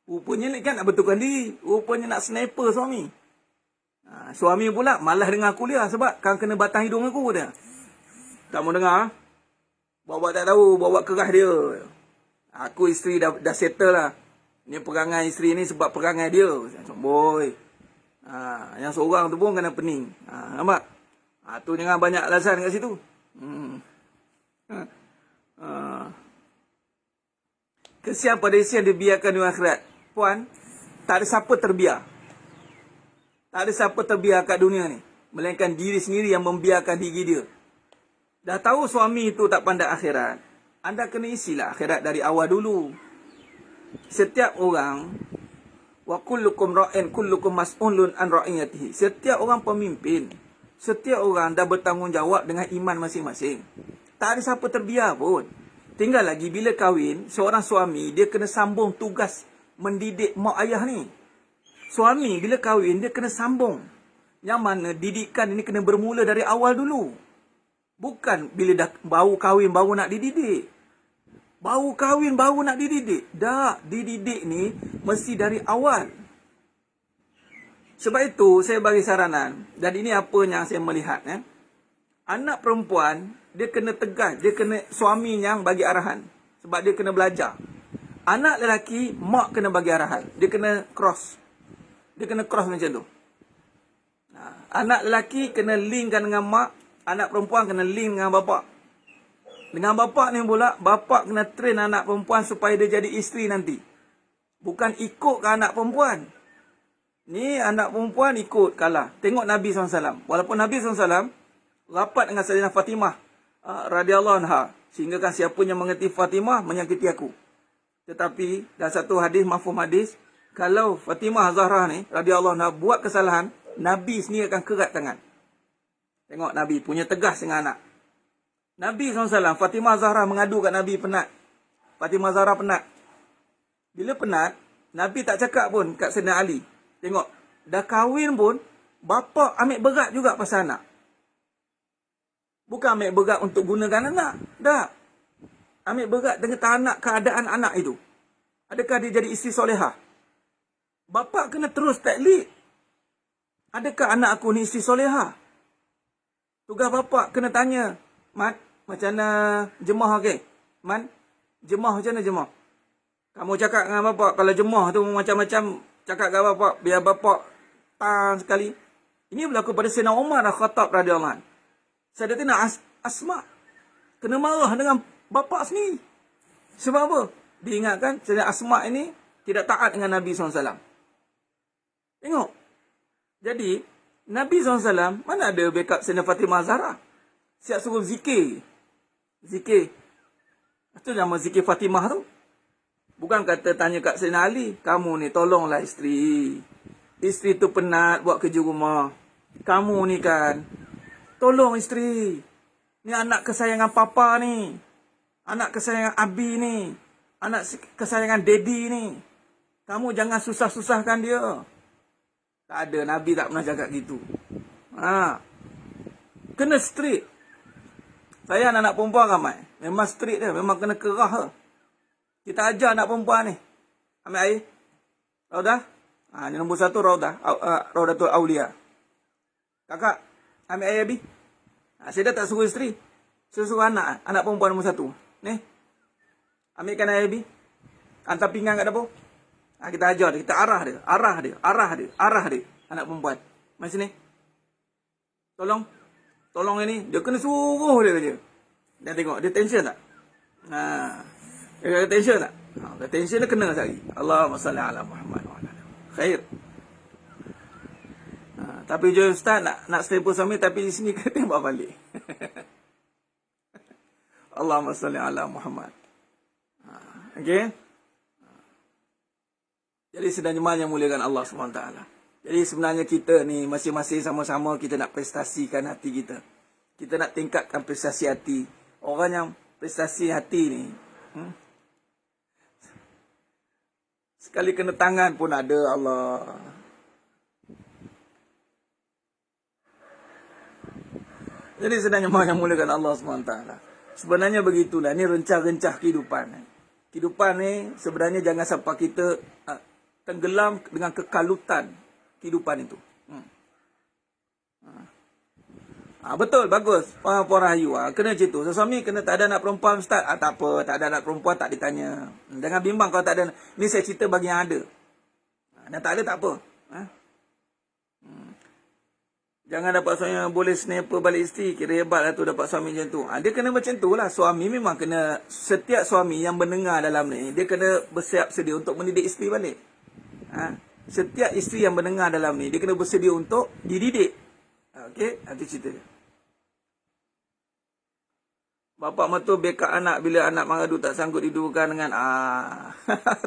Rupanya ni kan nak betulkan diri. Rupanya nak sniper suami. Suami pula malah dengar kuliah sebab kan kena batang hidung aku dia. Tak mau dengar. Bawa tak tahu. Bawa kerah dia. Aku isteri dah settle lah. Ni perangai isteri ni sebab perangai dia. Boy. Yang seorang tu pun kena pening. Nampak? Tu jangan banyak alasan kat situ. Kesian pada isteri yang dibiarkan di akhirat. Puan, tak ada siapa terbiar. Tak ada siapa terbiar kat dunia ni. Melainkan diri sendiri yang membiarkan diri dia. Dah tahu suami itu tak pandai akhirat. Anda kena isilah akhirat dari awal dulu. Setiap orang, wa kullukum ra'in kullukum mas'ulun an ra'iyatihi. Setiap orang pemimpin. Setiap orang dah bertanggungjawab dengan iman masing-masing. Tak ada siapa terbiar pun. tinggal lagi bila kahwin, seorang suami dia kena sambung tugas mendidik mak ayah ni. Suami bila kahwin dia kena sambung. Yang mana didikan ini kena bermula dari awal dulu. Bukan bila dah baru kahwin baru nak dididik. Baru kahwin baru nak dididik. Dah, dididik ni mesti dari awal. Sebab itu saya bagi saranan, dan ini apa yang saya melihat. Anak perempuan, dia kena tegas, dia kena suami yang bagi arahan. Sebab dia kena belajar. Anak lelaki, mak kena bagi arahan. Dia kena cross. Dia kena cross macam tu. Anak lelaki kena linkkan dengan mak, anak perempuan kena link dengan bapak. Dengan bapak ni pula, bapak kena train anak perempuan supaya dia jadi isteri nanti. Bukan ikut ke anak perempuan. Ni anak perempuan ikut kalah. Tengok Nabi SAW. Walaupun Nabi SAW rapat dengan Sayyidina Fatimah radhiyallahu anha, sehingga kan siapa yang mengerti Fatimah menyakiti aku. Tetapi dalam satu hadis, mafhum hadis, kalau Fatimah Zahra ni radhiyallahu anha buat kesalahan, Nabi sendiri akan kerat tangan. Tengok Nabi punya tegas dengan anak. Nabi SAW, Fatimah Zahra mengadu kat Nabi penat. Fatimah Zahra penat. Bila penat, Nabi tak cakap pun kat Sayyidina Ali. Tengok, dah kahwin pun, bapa ambil berat juga pasal anak. Bukan ambil berat untuk gunakan anak. Dah. Ambil berat dengan anak, keadaan anak itu. Adakah dia jadi isteri solehah? Bapa kena terus taklid. Adakah anak aku ni isteri solehah? Tugas bapa kena tanya. Mat, macam mana jemaah ke? Man, jemaah macam mana jemaah? Kamu cakap dengan bapa, kalau jemaah tu macam-macam, cakap dengan bapa, biar bapa tahan sekali. Ini berlaku pada Sayyidina Umar Al-Khattab radhiyallahu anhu. Sayyidatina Asma kena marah dengan bapa sendiri. Sebab apa? Diingatkan Sayyidatina Asma ini tidak taat dengan Nabi SAW. Tengok. Jadi, Nabi SAW mana ada backup Sayyidatina Fatimah Zahra? Siap suruh zikir. Zikir. Itu nama zikir Fatimah tu. Bukan kata tanya kat Sayyidina Ali, kamu ni tolonglah isteri. Isteri tu penat buat kerja rumah. Kamu ni kan, tolong isteri. Ni anak kesayangan papa ni. Anak kesayangan abi ni. Anak kesayangan daddy ni. Kamu jangan susah-susahkan dia. Tak ada, Nabi tak pernah cakap gitu. Kena strict. Saya anak perempuan ramai. Memang strict dia, memang kena kerah dia. Kita ajar anak perempuan ni. Ambil air. Raudah. Ni nombor 1 Raudah. Raudatul Aulia. Kakak, ambil air Abi. Saya dah tak suruh isteri. Saya suruh anak. Anak perempuan nombor 1. Ni. Ambilkan air Abi. Hantar pinggan kat dapur. Kita ajar dia. Kita arah dia. Arah dia. Arah dia. Arah dia. Anak perempuan. Mari sini. Tolong. Tolong ini. Dia kena suruh dia kerja. Dia tengok. Dia tension tak? Dia ada tension tak? Tension dia kena sekali. Allahumma salli ala Muhammad wa ala khair. Tapi je ustaz nak stable suami, tapi di sini kena tembak balik. Allahumma salli ala Muhammad. Okey. Jadi sebenarnya jemaah yang muliakan Allah SWT. Jadi sebenarnya kita ni masing-masing sama-sama kita nak prestasikan hati kita. Kita nak tingkatkan prestasi hati. Orang yang prestasi hati ni, sekali kena tangan pun ada, Allah. Jadi sebenarnya yang muliakan Allah SWT. Sebenarnya begitulah. Ini rencah-rencah kehidupan. Kehidupan ni sebenarnya jangan sampai kita tenggelam dengan kekalutan kehidupan itu. Betul, bagus. Puan Rahayu. Kena macam tu. Suami kena tak ada anak perempuan, Ustaz. Tak apa, tak ada anak perempuan, tak ditanya. Jangan bimbang kalau tak ada. Ni saya cerita bagi yang ada. Dan tak ada, tak apa. Jangan dapat suami yang boleh sniper balik isteri. Kira hebat lah tu dapat suami macam tu. Dia kena macam tu lah. Suami memang kena, setiap suami yang mendengar dalam ni, dia kena bersiap sedia untuk mendidik isteri balik. Setiap isteri yang mendengar dalam ni, dia kena bersedia untuk dididik. Okey, itu cerita dia. Bapa mertua backup anak bila anak mengadu tak sanggup didurkan dengan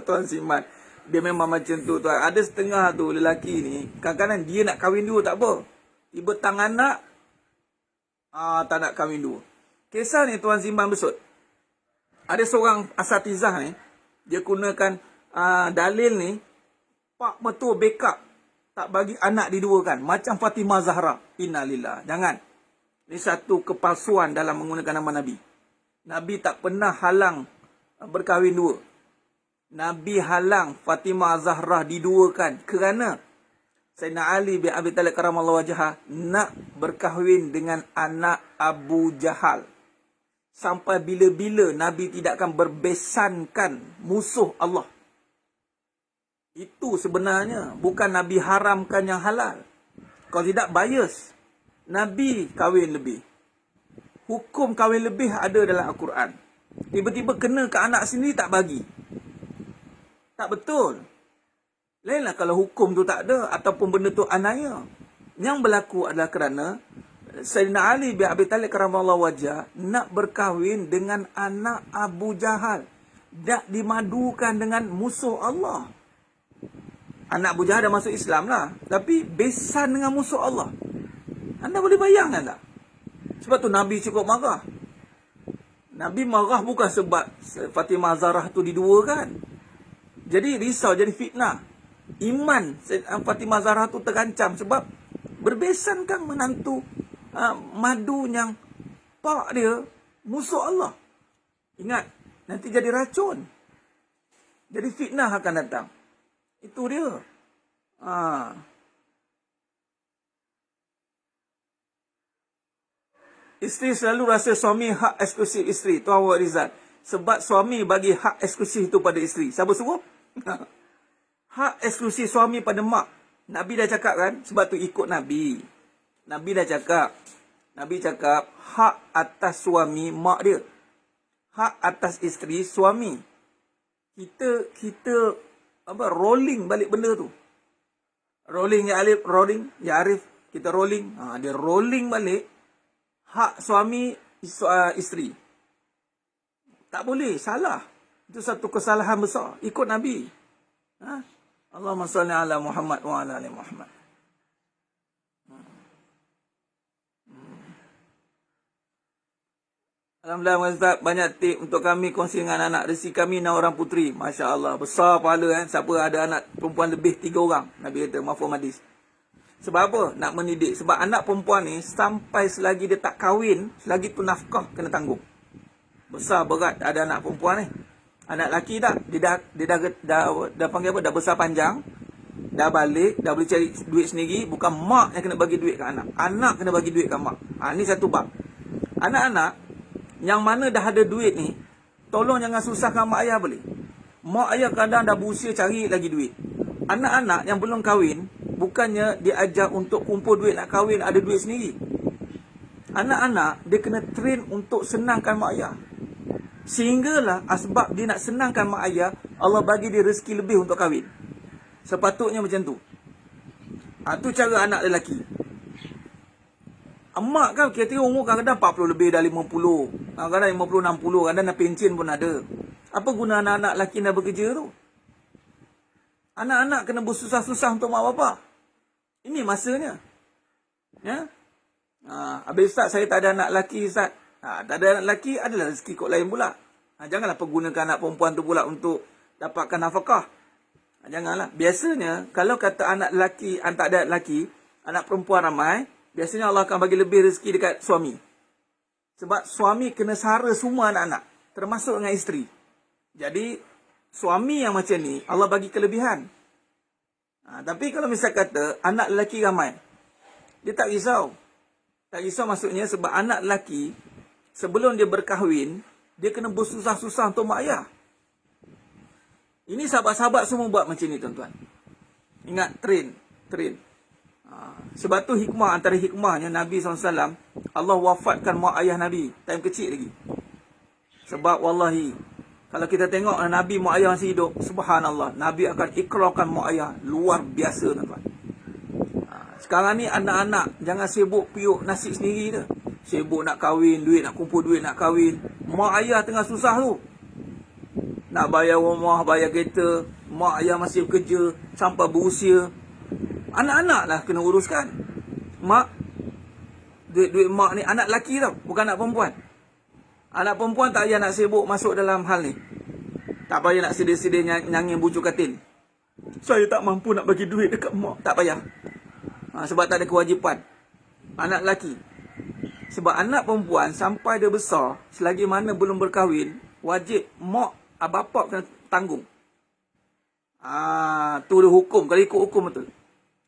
Tuan Siman. Dia memang macam tu tuan. Ada setengah tu lelaki ni, kadang-kadang dia nak kahwin dua tak apa. Tiba tangan anak tak nak kahwin dua. Kisah ni Tuan Siman besut. Ada seorang asatizah ni, dia gunakan dalil ni, pak betul backup, tak bagi anak diduakan. Macam Fatimah Zahra. Innalillah. Jangan. Ini satu kepalsuan dalam menggunakan nama Nabi. Nabi tak pernah halang berkahwin dua. Nabi halang Fatimah Zahra diduakan kerana Sayyidina Ali bin Abi Talib karamallahu wajhah nak berkahwin dengan anak Abu Jahal. Sampai bila-bila Nabi tidak akan berbesankan musuh Allah. Itu sebenarnya bukan Nabi haramkan yang halal. Kalau tidak bias. Nabi kahwin lebih. Hukum kahwin lebih ada dalam Al-Quran. Tiba-tiba kena ke anak sendiri tak bagi. Tak betul. Lainlah kalau hukum tu tak ada ataupun benda tu anaya. Yang berlaku adalah kerana Sayyidina Ali bin Abi Talib karamallahu wajhah nak berkahwin dengan anak Abu Jahal. Tak dimadukan dengan musuh Allah. Anak Abu Jahal dah masuk Islam lah. Tapi besan dengan musuh Allah. Anda boleh bayangkan tak? Sebab tu Nabi cukup marah. Nabi marah bukan sebab Fatimah Zahra tu diduakan. Jadi risau, jadi fitnah. Iman Fatimah Zahra tu terancam sebab berbesankan menantu madu yang pak dia musuh Allah. Ingat, nanti jadi racun. Jadi fitnah akan datang. Itu dia. Isteri selalu rasa suami hak eksklusif isteri. Tuan Wak Rizal. Sebab suami bagi hak eksklusif itu pada isteri. Siapa suruh? Hak eksklusif suami pada mak. Nabi dah cakap kan? Sebab tu ikut Nabi. Nabi dah cakap. Nabi cakap hak atas suami mak dia. Hak atas isteri suami. Kita rolling balik benda tu. Rolling ya Alif, rolling ya Arif. Kita rolling. Dia rolling balik hak suami isteri. Tak boleh, salah. Itu satu kesalahan besar. Ikut Nabi. Allahumma salli ala Muhammad wa ala ali Muhammad. Alhamdulillah Ustaz, banyak tip untuk kami kongsi dengan anak. Rezeki kami 6 orang puteri. Masya Allah, besar pahala kan. Siapa ada anak perempuan lebih 3 orang. Nabi kata, mafhum hadis. Sebab apa? Nak mendidik. Sebab anak perempuan ni, sampai selagi dia tak kahwin, selagi tu nafkah kena tanggung. Besar berat ada anak perempuan ni. Anak lelaki tak? Dia dah panggil apa? Dah besar panjang. Dah balik, dah boleh cari duit sendiri. Bukan mak yang kena bagi duit ke anak. Anak kena bagi duit ke mak. Ni satu bab. Anak-anak yang mana dah ada duit ni, tolong jangan susahkan mak ayah boleh. Mak ayah kadang dah berusia cari lagi duit. Anak-anak yang belum kahwin, bukannya diajar untuk kumpul duit nak kahwin, ada duit sendiri. Anak-anak, dia kena train untuk senangkan mak ayah. Sehinggalah asbab dia nak senangkan mak ayah, Allah bagi dia rezeki lebih untuk kahwin. Sepatutnya macam tu. Tu cara anak lelaki. Emak kan kira-kira umur kadang-kadang 40 lebih dah 50. Kadang-kadang 50, 60. Kadang dah pencen pun ada. Apa guna anak-anak lelaki dah bekerja tu? Anak-anak kena bersusah-susah untuk mak bapak. Ini masanya. Ya? Habis Ustaz, saya tak ada anak lelaki Ustaz. Tak ada anak lelaki, adalah rezeki kot lain pula. Janganlah pergunakan anak perempuan tu pula untuk dapatkan nafkah. Janganlah. Biasanya, kalau kata anak lelaki, tak ada lelaki, anak perempuan ramai, biasanya Allah akan bagi lebih rezeki dekat suami. Sebab suami kena sara semua anak-anak. Termasuk dengan isteri. Jadi, suami yang macam ni, Allah bagi kelebihan. Tapi kalau misal kata, anak lelaki ramai, dia tak risau. Tak risau maksudnya sebab anak lelaki, sebelum dia berkahwin, dia kena bersusah-susah untuk mak ayah. Ini sahabat-sahabat semua buat macam ni tuan-tuan. Ingat, train. Sebab tu hikmah, antara hikmahnya Nabi SAW, Allah wafatkan mak ayah Nabi, time kecil lagi. Sebab wallahi, kalau kita tengok Nabi mak ayah masih hidup, subhanallah, Nabi akan ikrarkan mak ayah, luar biasa tuan-tuan. Sekarang ni anak-anak, jangan sibuk piuk nasib sendiri tu. Sibuk nak kahwin, duit nak kumpul duit nak kahwin. Mak ayah tengah susah tu. Nak bayar rumah, bayar kereta, mak ayah masih bekerja sampai berusia. Anak-anak lah kena uruskan. Mak, duit mak ni anak lelaki tau, bukan anak perempuan. Anak perempuan tak payah nak sibuk masuk dalam hal ni. Tak payah nak sedia-sedia nyanyi bujuk katil. Saya tak mampu nak bagi duit dekat mak. Tak payah. Sebab tak ada kewajipan. Anak lelaki. Sebab anak perempuan sampai dia besar, selagi mana belum berkahwin, wajib mak, bapak kena tanggung. Tu dia hukum. Kalau ikut hukum betul.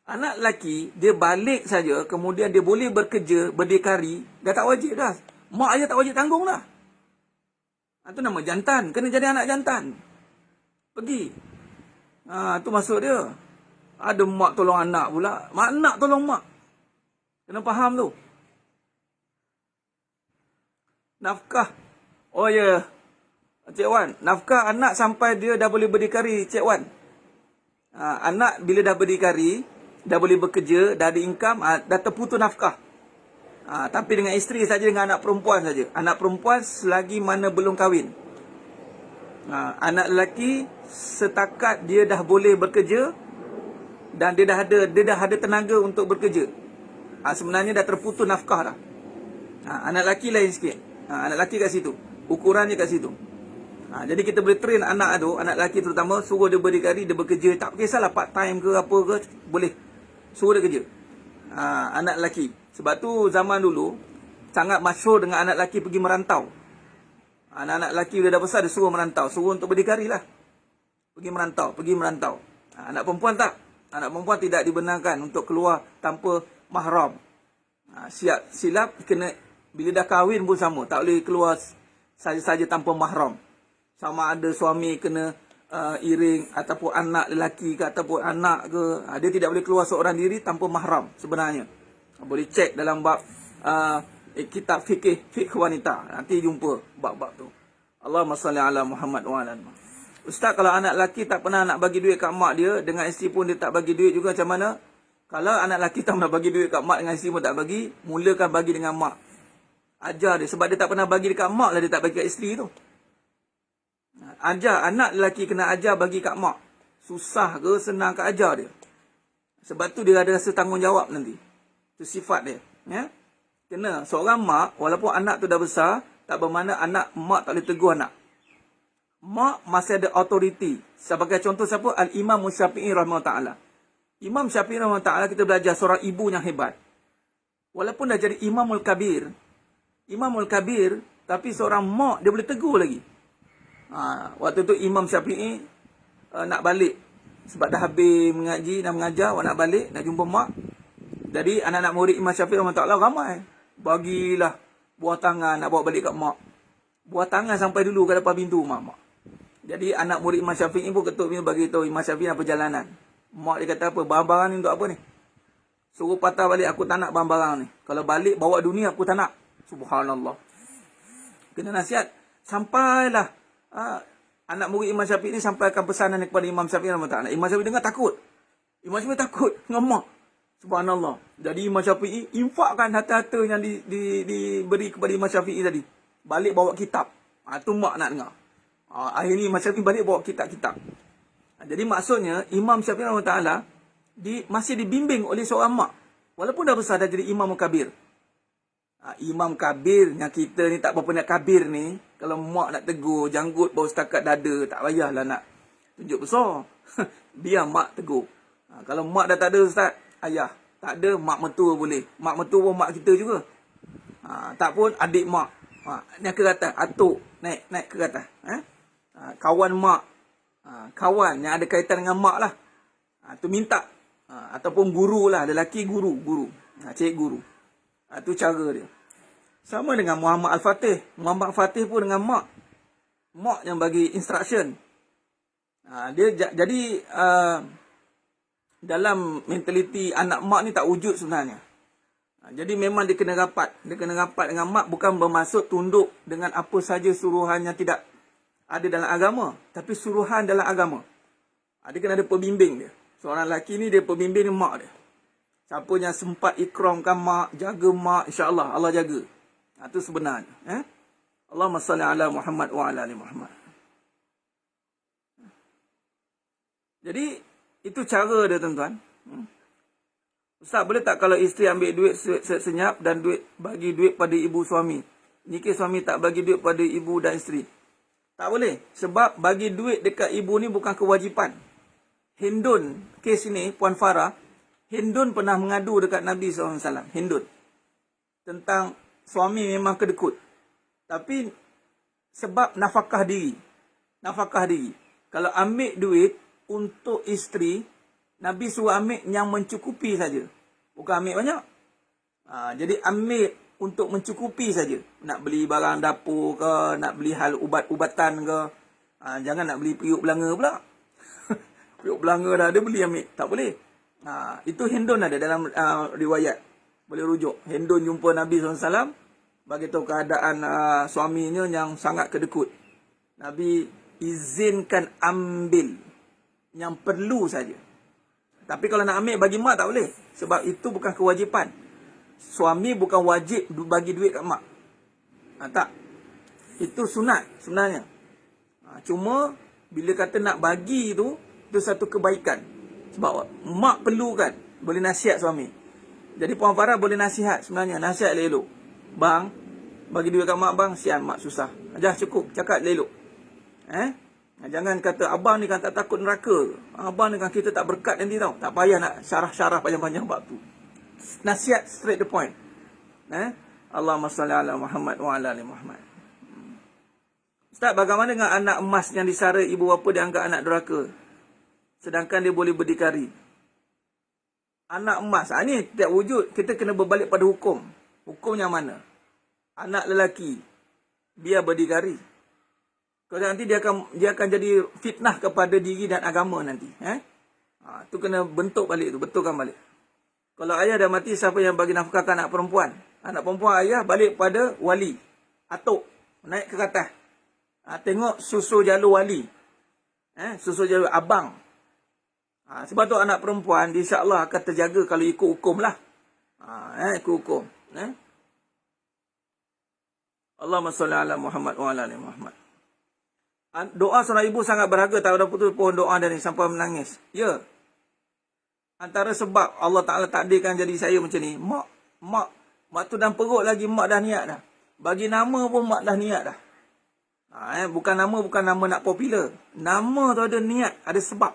Anak lelaki, dia balik saja, kemudian dia boleh bekerja, berdikari, dah tak wajib dah. Mak aja tak wajib tanggung dah. Itu nama jantan. Kena jadi anak jantan. Pergi. Itu maksud dia. Ada mak tolong anak pula. Mak anak tolong mak. Kena faham tu. Nafkah. Oh ya. Cik Wan. Nafkah anak sampai dia dah boleh berdikari, Cik Wan. Anak bila dah berdikari, dah boleh bekerja, dah ada income, dah terputus nafkah. Tapi dengan isteri saja, dengan anak perempuan saja. Anak perempuan selagi mana belum kahwin. Anak lelaki setakat dia dah boleh bekerja dan dia dah ada tenaga untuk bekerja. Sebenarnya dah terputus nafkah dah. Anak lelaki lain sikit. Anak lelaki kat situ. Ukurannya kat situ. Jadi kita boleh train anak lelaki terutama, suruh dia berdikari, dia bekerja. Tak kisahlah part time ke apa ke, boleh. Suruh dia kerja. Anak lelaki. Sebab tu zaman dulu sangat masyhur dengan anak lelaki pergi merantau. Anak-anak lelaki bila dah besar dia suruh merantau. Suruh untuk berdikari lah. Pergi merantau. Anak perempuan tak. Anak perempuan tidak dibenarkan untuk keluar tanpa mahram. Silap kena, bila dah kahwin pun sama. Tak boleh keluar saja-saja tanpa mahram. Sama ada suami kena iring, ataupun anak lelaki ke, ataupun anak ke. Dia tidak boleh keluar seorang diri tanpa mahram sebenarnya. Boleh cek dalam bab kitab fikih wanita. Nanti jumpa bab-bab tu. Allahumma salli ala Muhammad wa ala Muhammad. Ustaz, kalau anak lelaki tak pernah nak bagi duit kat mak dia, dengan isteri pun dia tak bagi duit juga, macam mana? Kalau anak lelaki tak pernah bagi duit kat mak, dengan isteri pun tak bagi, mulakan bagi dengan mak. Ajar dia. Sebab dia tak pernah bagi dekat mak lah, dia tak bagi kat isteri tu. Ajar. Anak lelaki kena ajar bagi kat mak. Susah ke senang ke, ajar dia. Sebab tu dia ada rasa tanggungjawab nanti. Itu sifat dia. Ya? Kena. Seorang mak, walaupun anak tu dah besar, tak bermakna mak tak boleh tegur anak. Mak masih ada autoriti. Sebagai contoh siapa? Al-Imam Syafi'i rahimahullah ta'ala. Imam Syafi'i rahimahullah ta'ala, kita belajar seorang ibu yang hebat. Walaupun dah jadi Imamul Kabir, tapi seorang mak dia boleh tegur lagi. Waktu tu Imam Syafi'i nak balik. Sebab dah habis mengaji dan mengajar, nak balik, nak jumpa mak. Jadi anak-anak murid Imam Syafi'i rahimahullah ta'ala ramai. Bagilah buah tangan nak bawa balik kat mak. Buah tangan sampai dulu ke depan pintu mak. Jadi anak murid Imam Syafi'i pun ketuk pintu bagi tahu Imam Syafi'i nak perjalanan. Mak dia kata apa? Barang-barang ni untuk apa ni? Suruh patah balik, aku tak nak barang-barang ni. Kalau balik bawa dunia aku tak nak. Subhanallah. Kena nasihat. Sampailah anak murid Imam Syafi'i ni sampaikan pesanan kepada Imam Syafi'i rahimahullah ta'ala. Imam Syafi'i dengar takut. Imam Syafi'i takut dengan mak. Subhanallah. Jadi Imam Syafi'i infakkan harta-harta yang diberi kepada Imam Syafi'i tadi. Balik bawa kitab. Tu mak nak dengar. Akhirnya Imam Syafi'i balik bawa kitab-kitab. Jadi maksudnya Imam Syafi'i rahimahullah ta'ala masih dibimbing oleh seorang mak. Walaupun dah besar, dah jadi Imam Kabir. Imam Kabir yang kita ni tak berapa nak kabir ni. Kalau mak nak tegur, janggut baru setakat dada, tak payahlah nak tunjuk besar. Biar mak tegur. Kalau mak dah tak ada ustaz, ayah. Tak ada, mak mertua boleh. Mak mertua pun mak kita juga. Tak pun adik mak. Naik ke atas, atuk. Naik ke atas. Kawan mak. Kawan yang ada kaitan dengan mak lah. Tu minta. Ataupun guru lah. Lelaki guru. Cik guru. Itu cara dia. Sama dengan Muhammad Al-Fatih. Muhammad Al-Fatih pun dengan mak. Mak yang bagi instruction. Jadi dalam mentaliti anak mak ni tak wujud sebenarnya. Jadi memang dia kena rapat. Dia kena rapat dengan mak, bukan bermaksud tunduk dengan apa saja suruhan yang tidak ada dalam agama. Tapi suruhan dalam agama. Dia kena ada pembimbing dia. Seorang lelaki ni dia pembimbing mak dia. Siapa yang sempat ikramkan mak, jaga mak, insya-Allah Allah jaga. Itu sebenarnya. Allahumma salli ala Muhammad wa ala ali Muhammad. Jadi itu cara dia tuan-tuan. Ustaz, boleh tak kalau isteri ambil duit senyap dan bagi duit pada ibu suami? Ni kes suami tak bagi duit pada ibu dan isteri. Tak boleh. Sebab bagi duit dekat ibu ni bukan kewajipan. Hindun, kes ini, Puan Farah, Hindun pernah mengadu dekat Nabi SAW. Hindun. Tentang suami memang kedekut. Tapi sebab nafkah diri. Nafkah diri. Kalau ambil duit untuk isteri, Nabi suruh ambil yang mencukupi saja. Bukan ambil banyak. Jadi ambil untuk mencukupi saja. Nak beli barang dapur ke, nak beli hal ubat-ubatan ke. Jangan nak beli periuk belanga pula. Periuk belanga dah ada, beli ambil. Tak boleh. Itu Hindun ada dalam riwayat. Boleh rujuk. Hindun jumpa Nabi SAW. Bagi tahu keadaan suaminya yang sangat kedekut. Nabi izinkan ambil yang perlu saja. Tapi kalau nak ambil bagi mak tak boleh. Sebab itu bukan kewajipan. Suami bukan wajib bagi duit kat mak. Tak. Itu sunat sebenarnya. Cuma bila kata nak bagi itu satu kebaikan. Sebab mak perlukan. Boleh nasihat suami. Jadi Puan Farah boleh nasihat sebenarnya. Nasihat elok. Bang, bagi duit kat mak bang. Sian mak susah. Dah cukup. Cakap elok. Jangan kata abang ni kan tak takut neraka. Abang ni kan kita tak berkat nanti tau. Tak payah nak syarah-syarah panjang-panjang bab tu. Nasihat straight to point. Allahumma salli ala Muhammad wa ala ali Muhammad. Ustaz, bagaimana dengan anak emas yang disara ibu bapa dianggap anak deraka, sedangkan dia boleh berdikari? Anak emas, ni tiap wujud kita kena berbalik pada hukum. Hukum yang mana? Anak lelaki biar berdikari. Kalau nanti dia akan jadi fitnah kepada diri dan agama nanti. Tu kena bentuk balik tu, betulkan balik. Kalau ayah dah mati, siapa yang bagi nafkah ke anak perempuan? Anak perempuan ayah balik pada wali. Atuk. Naik ke atas. Tengok susu jalur wali. Susu jalur abang. Sebab tu anak perempuan, insya-Allah akan terjaga kalau ikut hukum lah. Ikut hukum. Allahumma salli ala Muhammad wa ala ali Muhammad. Doa seorang ibu sangat berharga. Tak ada putus pohon doa dari sampai menangis. Ya. Antara sebab Allah Ta'ala takdirkan jadi saya macam ni. Mak tu dalam perut lagi, mak dah niat dah. Bagi nama pun mak dah niat dah. Bukan nama nak popular. Nama tu ada niat, ada sebab.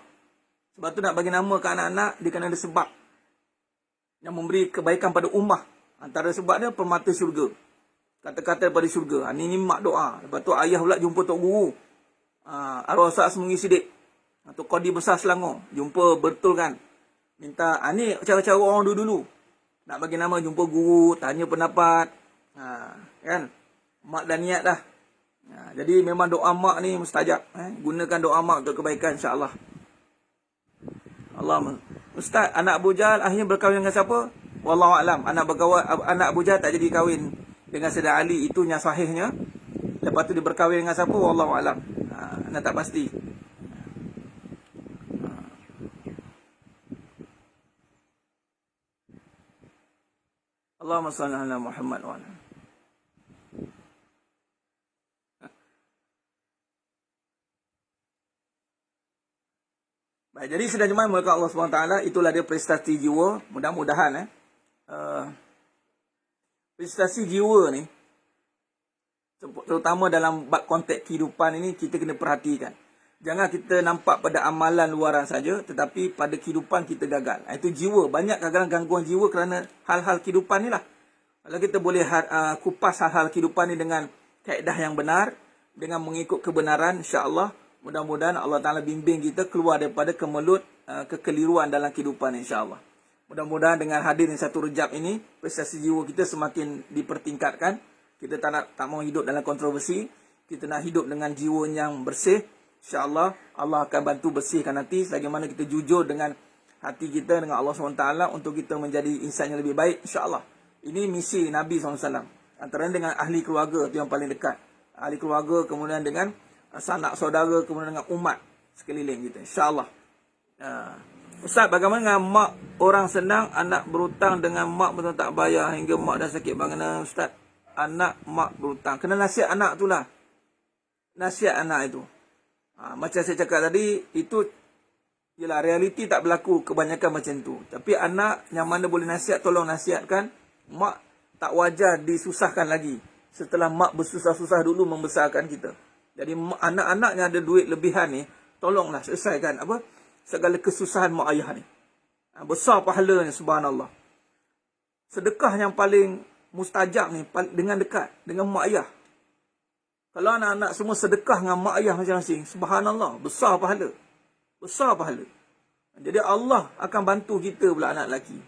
Sebab tu nak bagi nama ke anak-anak, dia kena ada sebab. Yang memberi kebaikan pada ummah. Antara sebab dia, permata syurga. Kata-kata daripada syurga. Ini mak doa. Lepas tu ayah pula jumpa Tok Guru. Arwah Ustaz Semungi Sidik. Tok Qadi Besar Selangor. Jumpa betul kan. Minta, ni cara-cara orang dulu-dulu. Nak bagi nama, jumpa guru, tanya pendapat. Kan? Mak dah niat dah. Jadi memang doa mak ni mustajab. Gunakan doa mak untuk kebaikan, insya-Allah. Allahumma. Ustaz, anak Abu Jahal akhirnya berkahwin dengan siapa? Wallahu a'lam. Anak Abu Jahal tak jadi kahwin dengan Sayyidina Ali. Itu yang sahihnya. Lepas tu dia berkahwin dengan siapa? Wallahu a'lam. Anak tak pasti. Allahumma salli ala Muhammad wa ala. Baik, jadi sedang jemaah mulakan Allah SWT, itulah dia prestasi jiwa. Mudah-mudahan prestasi jiwa ni, terutama dalam bab konteks kehidupan ini, kita kena perhatikan. Jangan kita nampak pada amalan luaran saja, tetapi pada kehidupan kita gagal. Itu jiwa. Banyak kadang-kadang gangguan jiwa kerana hal-hal kehidupan ni lah. Kalau kita boleh kupas hal-hal kehidupan ni dengan kaedah yang benar, dengan mengikut kebenaran, insya-Allah, mudah-mudahan Allah Ta'ala bimbing kita keluar daripada kemelut kekeliruan dalam kehidupan, insya-Allah. Mudah-mudahan dengan hadirnya satu Rejab ini, prestasi jiwa kita semakin dipertingkatkan. Kita tak mau hidup dalam kontroversi. Kita nak hidup dengan jiwa yang bersih. InsyaAllah Allah akan bantu bersihkan hati. Sebagaimana kita jujur dengan hati kita dengan Allah SWT untuk kita menjadi insan yang lebih baik, insyaAllah. Ini misi Nabi SAW. Antara dengan ahli keluarga, itu yang paling dekat. Ahli keluarga, kemudian dengan sanak saudara, kemudian dengan umat sekeliling kita, insyaAllah. Ustaz, bagaimana dengan mak orang senang, anak berhutang dengan mak betul tak bayar hingga mak dah sakit? Bagaimana Ustaz? Anak mak berhutang, kena nasihat anak tu lah. Nasihat anak itu. Macam saya cakap tadi, itu ialah realiti tak berlaku kebanyakan macam tu. Tapi anak yang mana boleh nasihat, tolong nasihatkan. Mak tak wajar disusahkan lagi. setelah mak bersusah-susah dulu membesarkan kita. Jadi anak-anaknya ada duit lebihan ni, tolonglah selesaikan apa segala kesusahan mak ayah ni. Besar pahalanya, subhanallah. Sedekah yang paling mustajab ni dengan dekat dengan mak ayah. Kalau anak-anak semua sedekah dengan mak ayah masing-masing, subhanallah, besar pahala. Besar pahala. Jadi Allah akan bantu kita pula anak lelaki.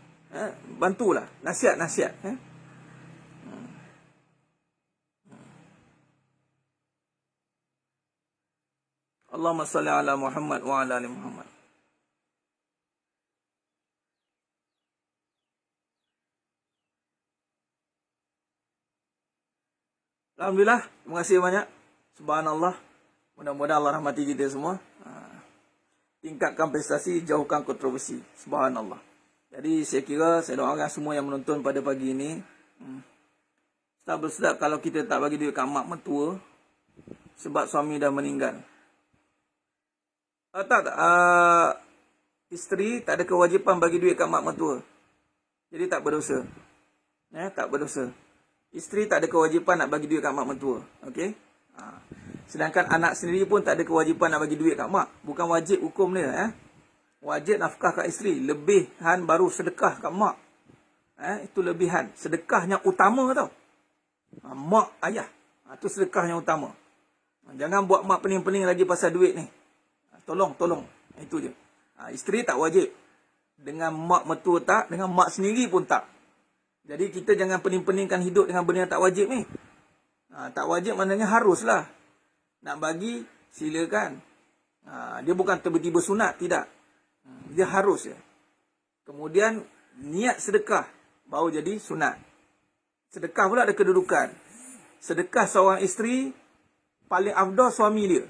Bantulah, nasihat-nasihat. Allahumma salli ala Muhammad wa ala ali Muhammad. Alhamdulillah, terima kasih banyak. Subhanallah. Mudah-mudahan Allah rahmati kita semua. Tingkatkan prestasi, jauhkan kontroversi. Subhanallah. Jadi saya kira, saya doakan semua yang menonton pada pagi ini, tak bersedap kalau kita tak bagi duit kat mak mentua sebab suami dah meninggal. Isteri tak ada kewajipan bagi duit kat mak mentua. Jadi tak berdosa. Tak berdosa. Isteri tak ada kewajipan nak bagi duit kat mak mentua. Okey? Sedangkan anak sendiri pun tak ada kewajipan nak bagi duit kat mak. Bukan wajib hukum dia. Wajib nafkah kat isteri. Lebihan baru sedekah kat mak. Itu lebihan. Sedekah yang utama tau. Mak, ayah. Itu sedekah yang utama. Jangan buat mak pening-pening lagi pasal duit ni. Tolong. Itu je. Isteri tak wajib. Dengan mak mentua tak. Dengan mak sendiri pun tak. Jadi kita jangan pening-peningkan hidup dengan benda yang tak wajib ni. Tak wajib maknanya haruslah. Nak bagi, silakan. Dia bukan tiba-tiba sunat, tidak. Dia harus ya. Kemudian niat sedekah baru jadi sunat. Sedekah pula ada kedudukan. Sedekah seorang isteri paling afdal suami dia.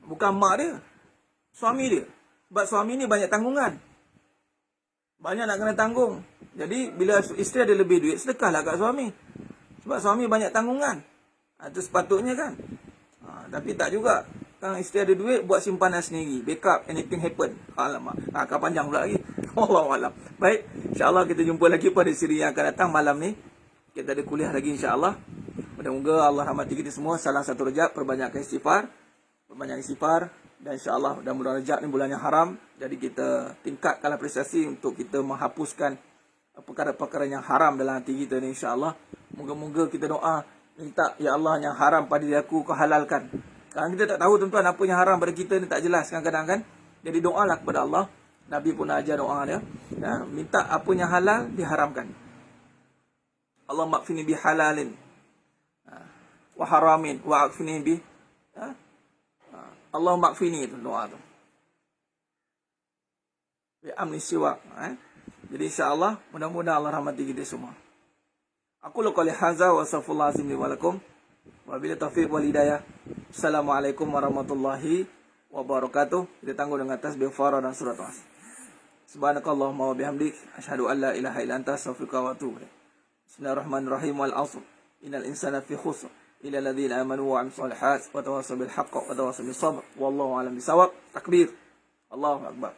Bukan mak dia. Suami dia. Sebab suami ni banyak tanggungan. Banyak nak kena tanggung. Jadi bila isteri ada lebih duit, sedekahlah kat suami. Sebab suami banyak tanggungan. Itu sepatutnya kan. Tapi tak juga. Kan isteri ada duit, buat simpanan sendiri. Backup, anything happen. Alamak. Akan panjang pula lagi. Wallahualam. Baik. InsyaAllah kita jumpa lagi pada siri yang akan datang malam ni. Kita ada kuliah lagi insyaAllah. Moga-moga Allah rahmati kita semua. Salah satu Rejab, perbanyakkan istighfar. Dan insyaAllah dan bulan Rejab ni bulan yang haram. Jadi kita tingkatkanlah prestasi untuk kita menghapuskan perkara-perkara yang haram dalam hati kita ni insyaAllah. Moga-moga kita doa, minta, ya Allah yang haram pada diri aku kau halalkan. Kadang kita tak tahu tuan-tuan apa yang haram pada kita ni, tak jelas kadang-kadang kan. Jadi doalah kepada Allah. Nabi pun ajar doa dia. Minta apa yang halal diharamkan. Allah makfini bi halalin wa haramin wa akfini bi Allah makfini, itu doa tu. Bi amni siwak. Jadi insyaAllah mudah-mudahan Allah rahmati kita semua. Aku qouli hadza wa astaghfirullah azim li wa lakum. Wa billahi taufiq wal hidayah. Assalamualaikum warahmatullahi wabarakatuh. Kita tangguh dengan tasbih farah dan surat As. Subhanakallahumma wa bihamdik asyhadu an la ilaha illa anta astaghfiruka wa atubu ilaik. Bismillahirrahmanirrahim. Wal 'ashr. Innal insana fi khusr illa alladhina amanu wa 'amilus shalihat wa tawassaw bil haqq wa tawassaw bis sabr. Wallahu a'lam bisawab. Takbir. Allahu akbar.